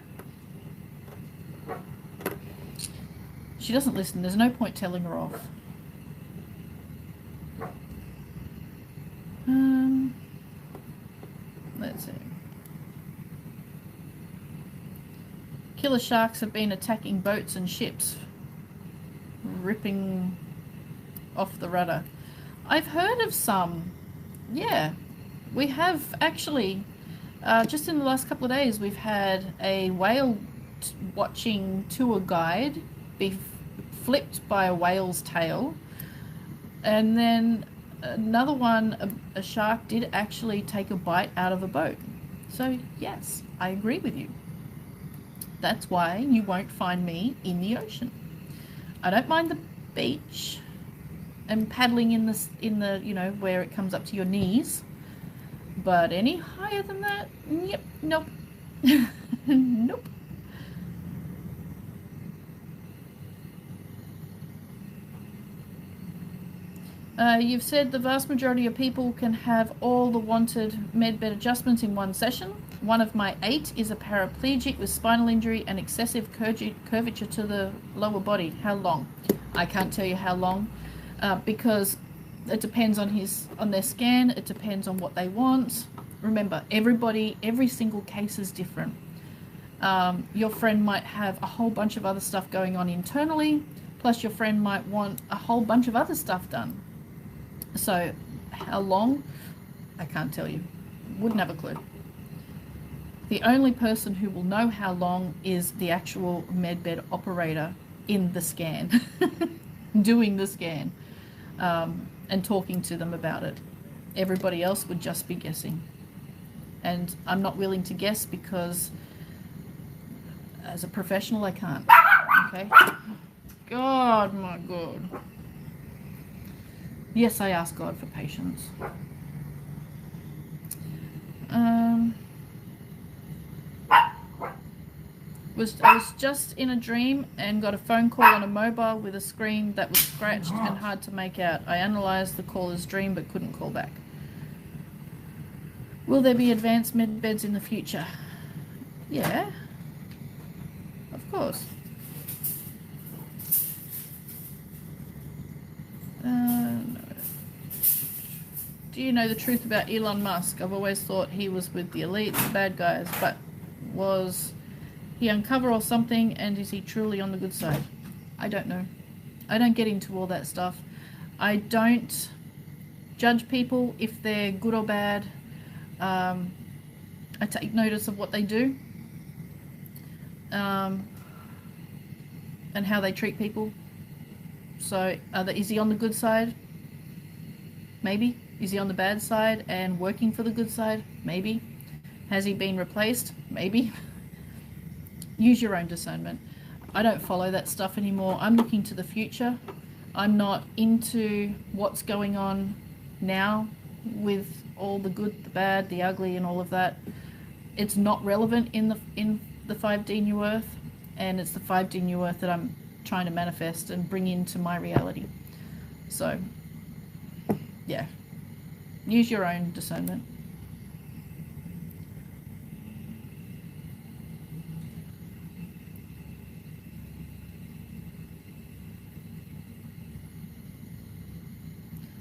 She doesn't listen. There's no point telling her off. Let's see. Killer sharks have been attacking boats and ships, ripping off the rudder. I've heard of some. Yeah, we have actually, just in the last couple of days, we've had a whale watching tour guide be flipped by a whale's tail, and then another one, a shark did actually take a bite out of a boat. So yes, I agree with you. That's why you won't find me in the ocean. I don't mind the beach and paddling in the where it comes up to your knees, but any higher than that, yep, nope. Nope. You've said the vast majority of people can have all the wanted medbed adjustments in one session. One of my 8 is a paraplegic with spinal injury and excessive curvature to the lower body. How long? I can't tell you how long, because it depends on their scan. It depends on what they want. Remember, every single case is different. Your friend might have a whole bunch of other stuff going on internally, plus your friend might want a whole bunch of other stuff done. So how long? I can't tell you. Wouldn't have a clue. The only person who will know how long is the actual medbed operator in the scan, doing the scan, and talking to them about it. Everybody else would just be guessing. And I'm not willing to guess because as a professional I can't. Okay? God, my God. Yes, I ask God for patience. I was just in a dream and got a phone call on a mobile with a screen that was scratched and hard to make out. I analysed the caller's dream but couldn't call back. Will there be advanced med beds in the future? Yeah, of course. No. Do you know the truth about Elon Musk? I've always thought he was with the elite, the bad guys, but was he uncover or something, and is he truly on the good side? I don't know. I don't get into all that stuff. I don't judge people if they're good or bad. I take notice of what they do, and how they treat people. So is he on the good side? Maybe. Is he on the bad side and working for the good side? Maybe. Has he been replaced? Maybe. Use your own discernment. I don't follow that stuff anymore. I'm looking to the future. I'm not into what's going on now with all the good, the bad, the ugly, and all of that. It's not relevant in the 5D New Earth, and it's the 5D New Earth that I'm trying to manifest and bring into my reality. So, yeah. Use your own discernment.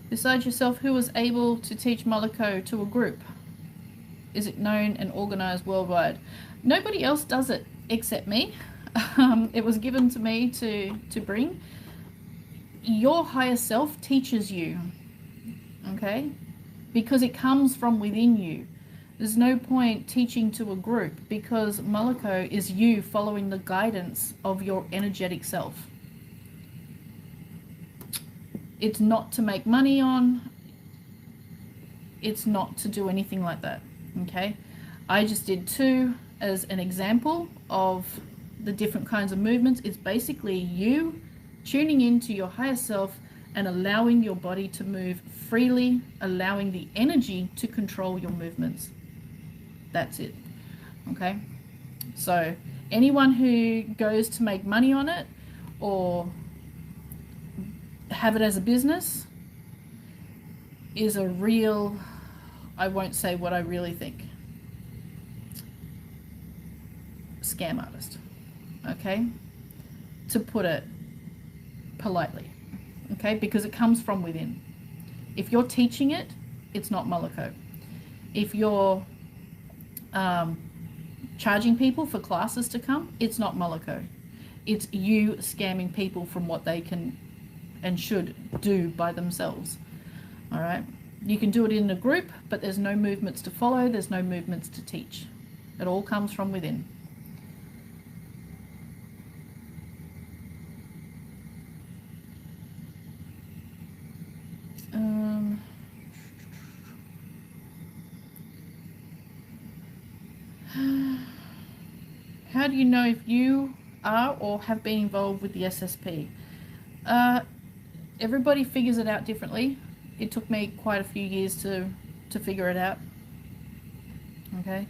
Besides yourself, who was able to teach Malako to a group? Is it known and organized worldwide? Nobody else does it except me. It was given to me to bring. Your higher self teaches you, okay? Because it comes from within you. There's no point teaching to a group, because Malako is you following the guidance of your energetic self. It's not to make money on. It's not to do anything like that, okay? I just did 2 as an example of the different kinds of movements. It's basically you tuning into your higher self and allowing your body to move freely, allowing the energy to control your movements. That's it, okay? So anyone who goes to make money on it or have it as a business is a real, I won't say what I really think, scam artist, okay, to put it politely, okay, because it comes from within. If you're teaching it, it's not Moloko. If you're charging people for classes to come, it's not Moloko. It's you scamming people from what they can and should do by themselves. All right, you can do it in a group, but there's no movements to follow, there's no movements to teach. It all comes from within. How do you know if you are or have been involved with the SSP? Everybody figures it out differently. It took me quite a few years to figure it out. Okay.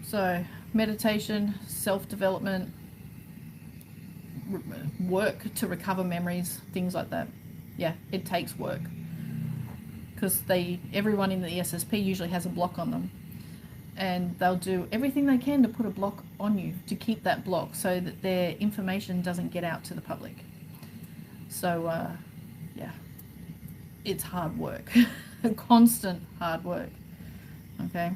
So meditation, self-development, work to recover memories, things like that. Yeah, it takes work, because everyone in the SSP usually has a block on them, and they'll do everything they can to put a block on you, to keep that block so that their information doesn't get out to the public. So yeah, it's hard work. Constant hard work. Okay.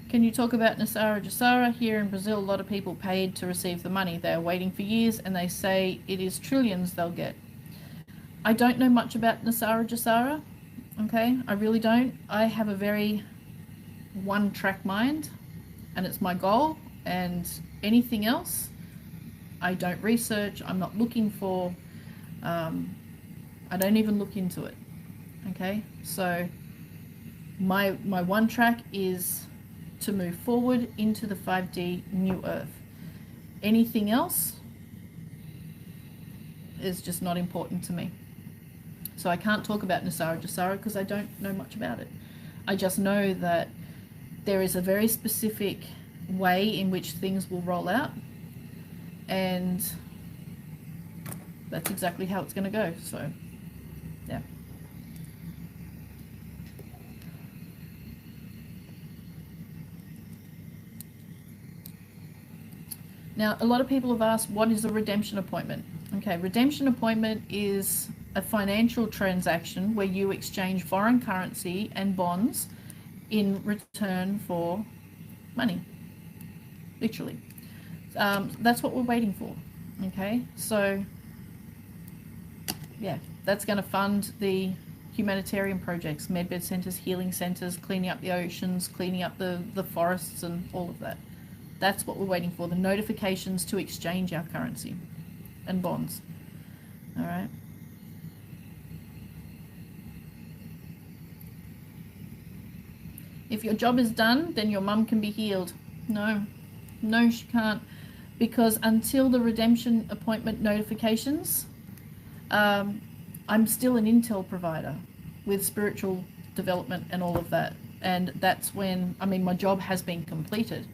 Can you talk about Nasara Jasara? Here in Brazil, a lot of people paid to receive the money. They are waiting for years, and they say it is trillions they'll get. I don't know much about Nasara Jasara, okay? I really don't. I have a very one-track mind, and it's my goal, and anything else, I don't research. I'm not looking for, I don't even look into it, okay? So my one track is to move forward into the 5D new earth. Anything else is just not important to me. So I can't talk about Nasara Jasara because I don't know much about it. I just know that there is a very specific way in which things will roll out, and that's exactly how it's going to go. So yeah. Now, a lot of people have asked, what is a redemption appointment? Okay, redemption appointment is a financial transaction where you exchange foreign currency and bonds in return for money, literally. That's what we're waiting for. Okay, so yeah, that's going to fund the humanitarian projects, medbed centers, healing centers, cleaning up the oceans, cleaning up the forests and all of that. That's what we're waiting for, the notifications to exchange our currency and bonds. All right. If your job is done, then your mum can be healed. No, no, she can't. Because until the redemption appointment notifications, I'm still an intel provider with spiritual development and all of that. And that's when, I mean, my job has been completed,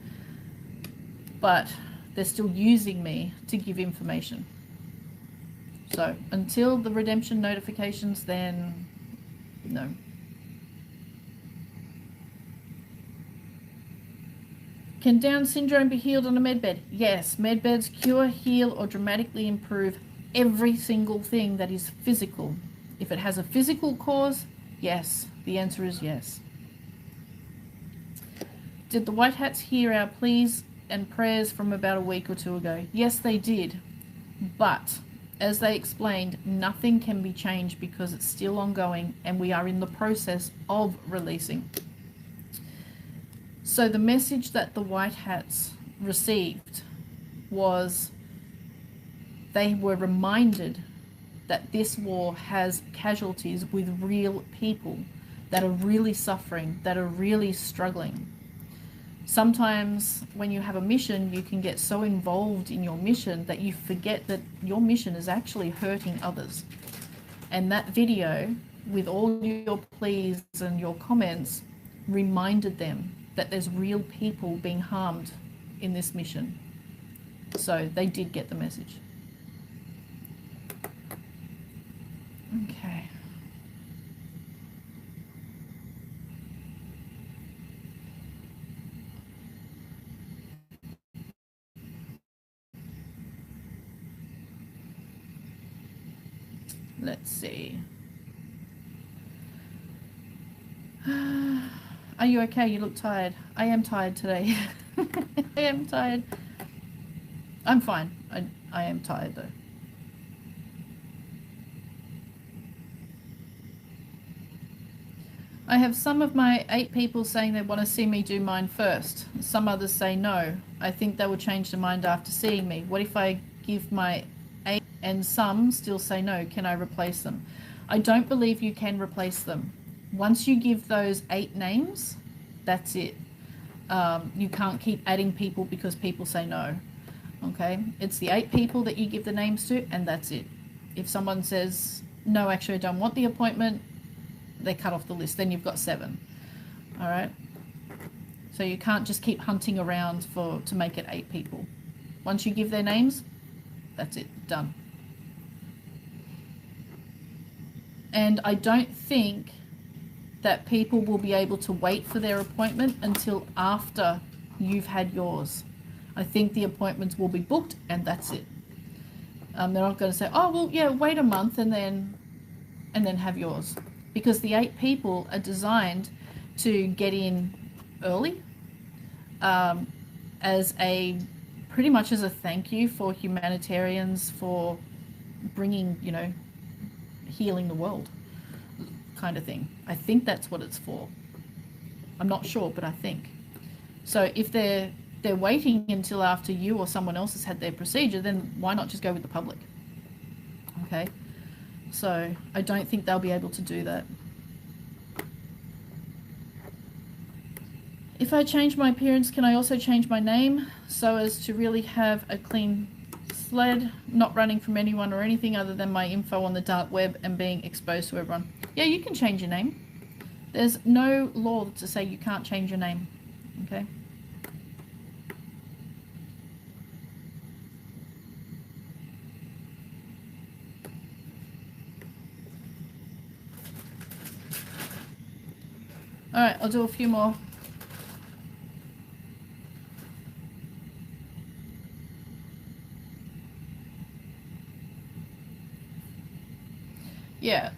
but they're still using me to give information. So until the redemption notifications, then no. Can Down syndrome be healed on a medbed? Yes, medbeds cure, heal, or dramatically improve every single thing that is physical. If it has a physical cause, yes. The answer is yes. Did the White Hats hear our pleas and prayers from about a week or two ago? Yes, they did. But, as they explained, nothing can be changed because it's still ongoing and we are in the process of releasing. So the message that the White Hats received was they were reminded that this war has casualties with real people that are really suffering, that are really struggling. Sometimes when you have a mission, you can get so involved in your mission that you forget that your mission is actually hurting others. And that video with all your pleas and your comments, reminded them that there's real people being harmed in this mission. So they did get the message. Okay. Let's see. Are you okay? You look tired. I am tired today. I am tired. I'm fine. I am tired though. I have some of my 8 people saying they want to see me do mine first. Some others say no. I think they will change their mind after seeing me. What if I give my 8 and some still say no? Can I replace them? I don't believe you can replace them. Once you give those 8 names, that's it. You can't keep adding people because people say no. Okay? It's the 8 people that you give the names to, and that's it. If someone says, no, actually I don't want the appointment, they cut off the list. Then you've got 7. All right? So you can't just keep hunting around to make it 8 people. Once you give their names, that's it. Done. And I don't think that people will be able to wait for their appointment until after you've had yours. I think the appointments will be booked and that's it. They're not going to say, oh, well, yeah, wait a month and then have yours. Because the 8 people are designed to get in early as pretty much as a thank you for humanitarians for bringing, healing the world kind of thing. I think that's what it's for. I'm not sure, but I think. So if they're waiting until after you or someone else has had their procedure, then why not just go with the public? Okay. So I don't think they'll be able to do that. If I change my appearance, can I also change my name so as to really have a clean sled, not running from anyone or anything other than my info on the dark web and being exposed to everyone? Yeah, you can change your name. There's no law to say you can't change your name. Okay. All right, I'll do a few more. Yeah,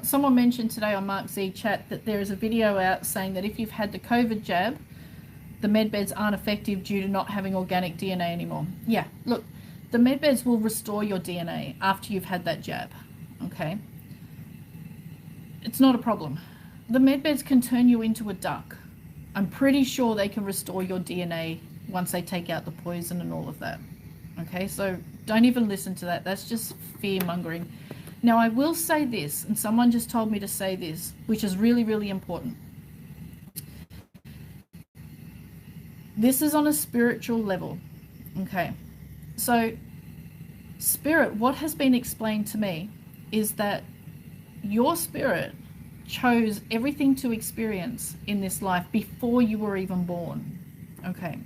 someone mentioned today on Mark Z chat that there is a video out saying that if you've had the COVID jab, the medbeds aren't effective due to not having organic DNA anymore. Yeah, look, the medbeds will restore your DNA after you've had that jab, okay? It's not a problem. The medbeds can turn you into a duck. I'm pretty sure they can restore your DNA once they take out the poison and all of that. Okay, so don't even listen to that. That's just fear-mongering. Now, I will say this, and someone just told me to say this, which is really, really important. This is on a spiritual level. Okay, so spirit, what has been explained to me is that your spirit chose everything to experience in this life before you were even born, okay,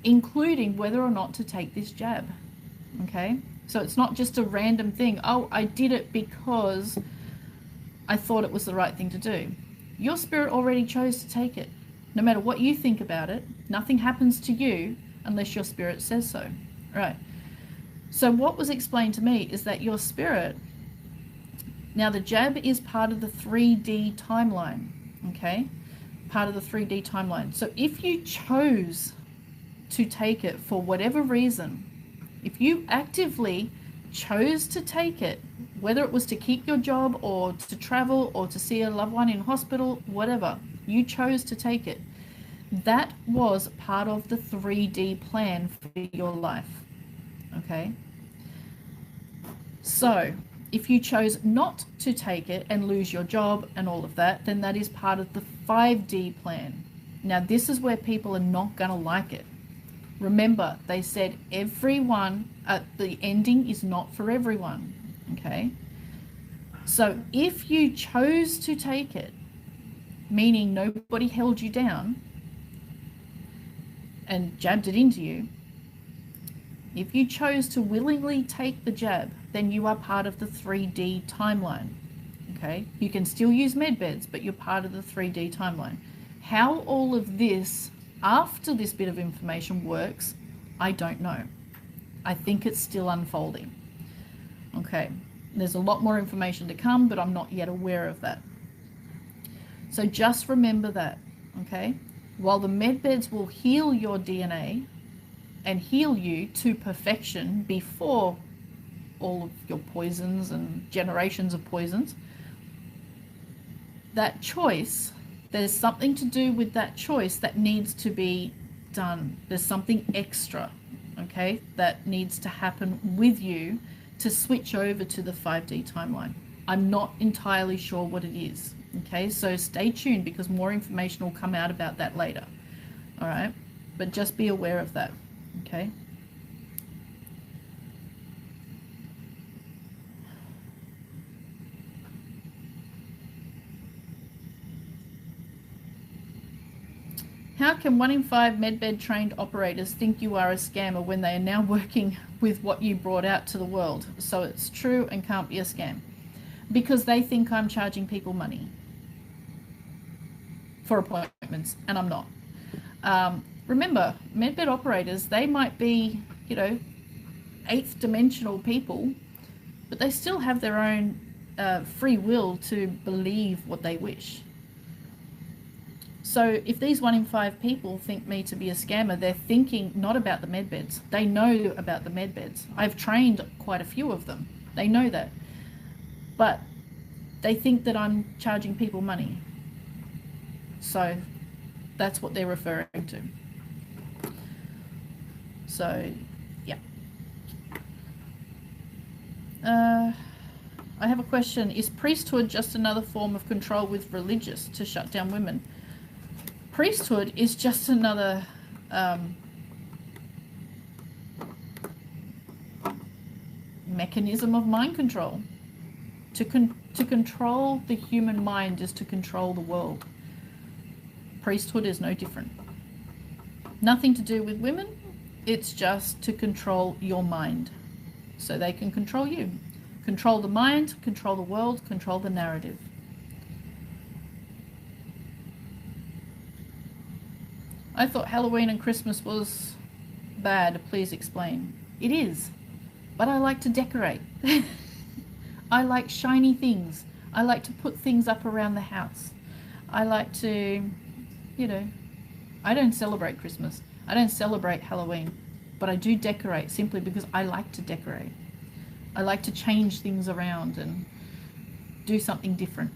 including whether or not to take this jab, okay? So it's not just a random thing, oh, I did it because I thought it was the right thing to do. Your spirit already chose to take it. No matter what you think about it, nothing happens to you unless your spirit says so, right? So what was explained to me is that your spirit, now the jab is part of the 3D timeline, okay? Part of the 3D timeline. So if you chose to take it for whatever reason, if you actively chose to take it, whether it was to keep your job or to travel or to see a loved one in hospital, whatever, you chose to take it. That was part of the 3D plan for your life, okay? So if you chose not to take it and lose your job and all of that, then that is part of the 5D plan. Now, this is where people are not going to like it. Remember, they said everyone, the ending is not for everyone, okay? So if you chose to take it, meaning nobody held you down and jabbed it into you, if you chose to willingly take the jab, then you are part of the 3D timeline. Okay? You can still use medbeds, but you're part of the 3D timeline. How all of this, after this bit of information, works, I don't know. I think it's still unfolding. Okay, there's a lot more information to come, but I'm not yet aware of that. So just remember that, okay? While the medbeds will heal your DNA and heal you to perfection before all of your poisons and generations of poisons, that choice, there's something to do with that choice that needs to be done. There's something extra, okay, that needs to happen with you to switch over to the 5D timeline. I'm not entirely sure what it is, okay? So stay tuned because more information will come out about that later, all right? But just be aware of that, okay? How can 1 in 5 medbed trained operators think you are a scammer when they are now working with what you brought out to the world? So it's true and can't be a scam. Because they think I'm charging people money for appointments, and I'm not. Remember, medbed operators, they might be, you know, 8th dimensional people, but they still have their own free will to believe what they wish. So if these 1 in 5 people think me to be a scammer, they're thinking not about the medbeds. They know about the medbeds. I've trained quite a few of them. They know that. But they think that I'm charging people money. So that's what they're referring to. So, yeah. I have a question. Is priesthood just another form of control with religious to shut down women? Priesthood is just another mechanism of mind control. To control the human mind is to control the world. Priesthood is no different. Nothing to do with women. It's just to control your mind so they can control you. Control the mind, control the world, control the narrative. I thought Halloween and Christmas was bad. Please explain. It is, but I like to decorate. I like shiny things. I like to put things up around the house. I like to, you know, I don't celebrate Christmas. I don't celebrate Halloween, but I do decorate simply because I like to decorate. I like to change things around and do something different.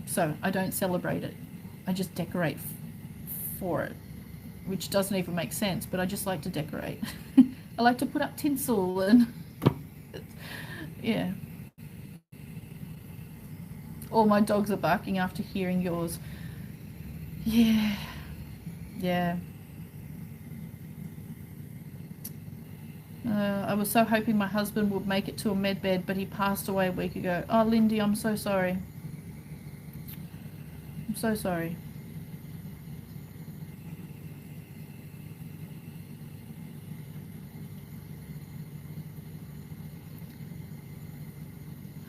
So I don't celebrate it. I just decorate for it, which doesn't even make sense, but I just like to decorate. I like to put up tinsel and yeah. All my dogs are barking after hearing yours. Yeah. Yeah. I was so hoping my husband would make it to a med bed, but he passed away a week ago. Oh, Lindy, I'm so sorry. I'm so sorry.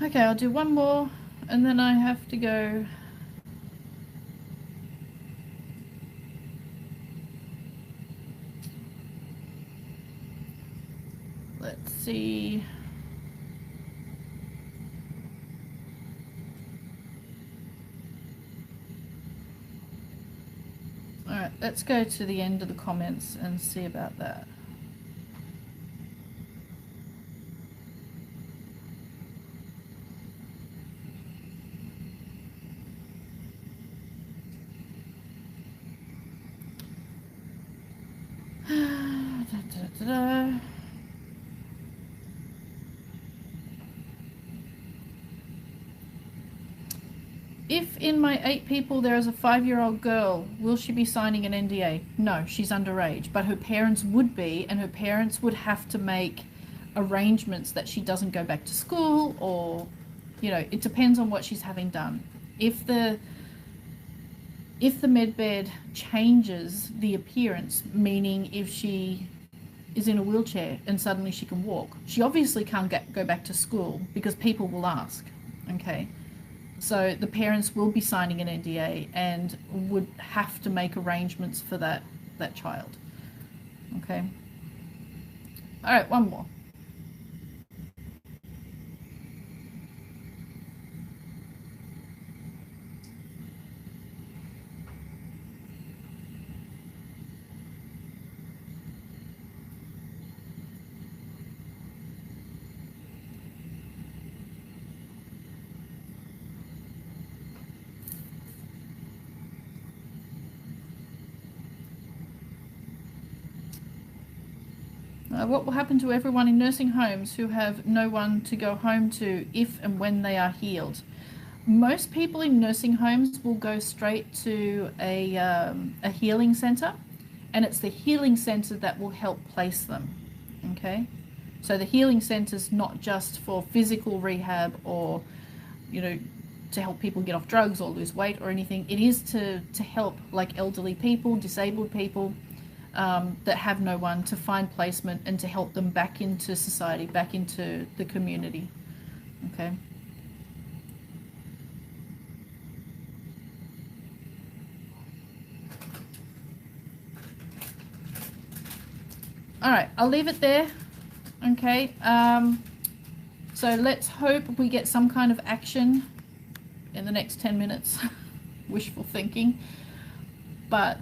Okay, I'll do one more and then I have to go. Let's see. All right, let's go to the end of the comments and see about that. If in my 8 people there is a 5-year-old girl, will she be signing an NDA? No, she's underage, but her parents would be, and her parents would have to make arrangements that she doesn't go back to school, or, you know, it depends on what she's having done. If the med bed changes the appearance, meaning if she is in a wheelchair and suddenly she can walk, she obviously can't go back to school because people will ask, okay? So the parents will be signing an NDA and would have to make arrangements for that child, okay? All right, one more. What will happen to everyone in nursing homes who have no one to go home to if and when they are healed? Most people in nursing homes will go straight to a healing center, and it's the healing center that will help place them, okay? So the healing center is not just for physical rehab or, you know, to help people get off drugs or lose weight or anything. It is to help like elderly people, disabled people, that have no one, to find placement and to help them back into society, back into the community, okay? All right, I'll leave it there, okay? So let's hope we get some kind of action in the next 10 minutes. Wishful thinking, but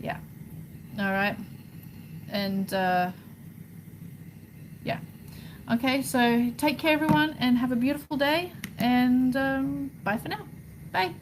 yeah. All right. And yeah. Okay, so take care everyone and have a beautiful day, and bye for now. Bye.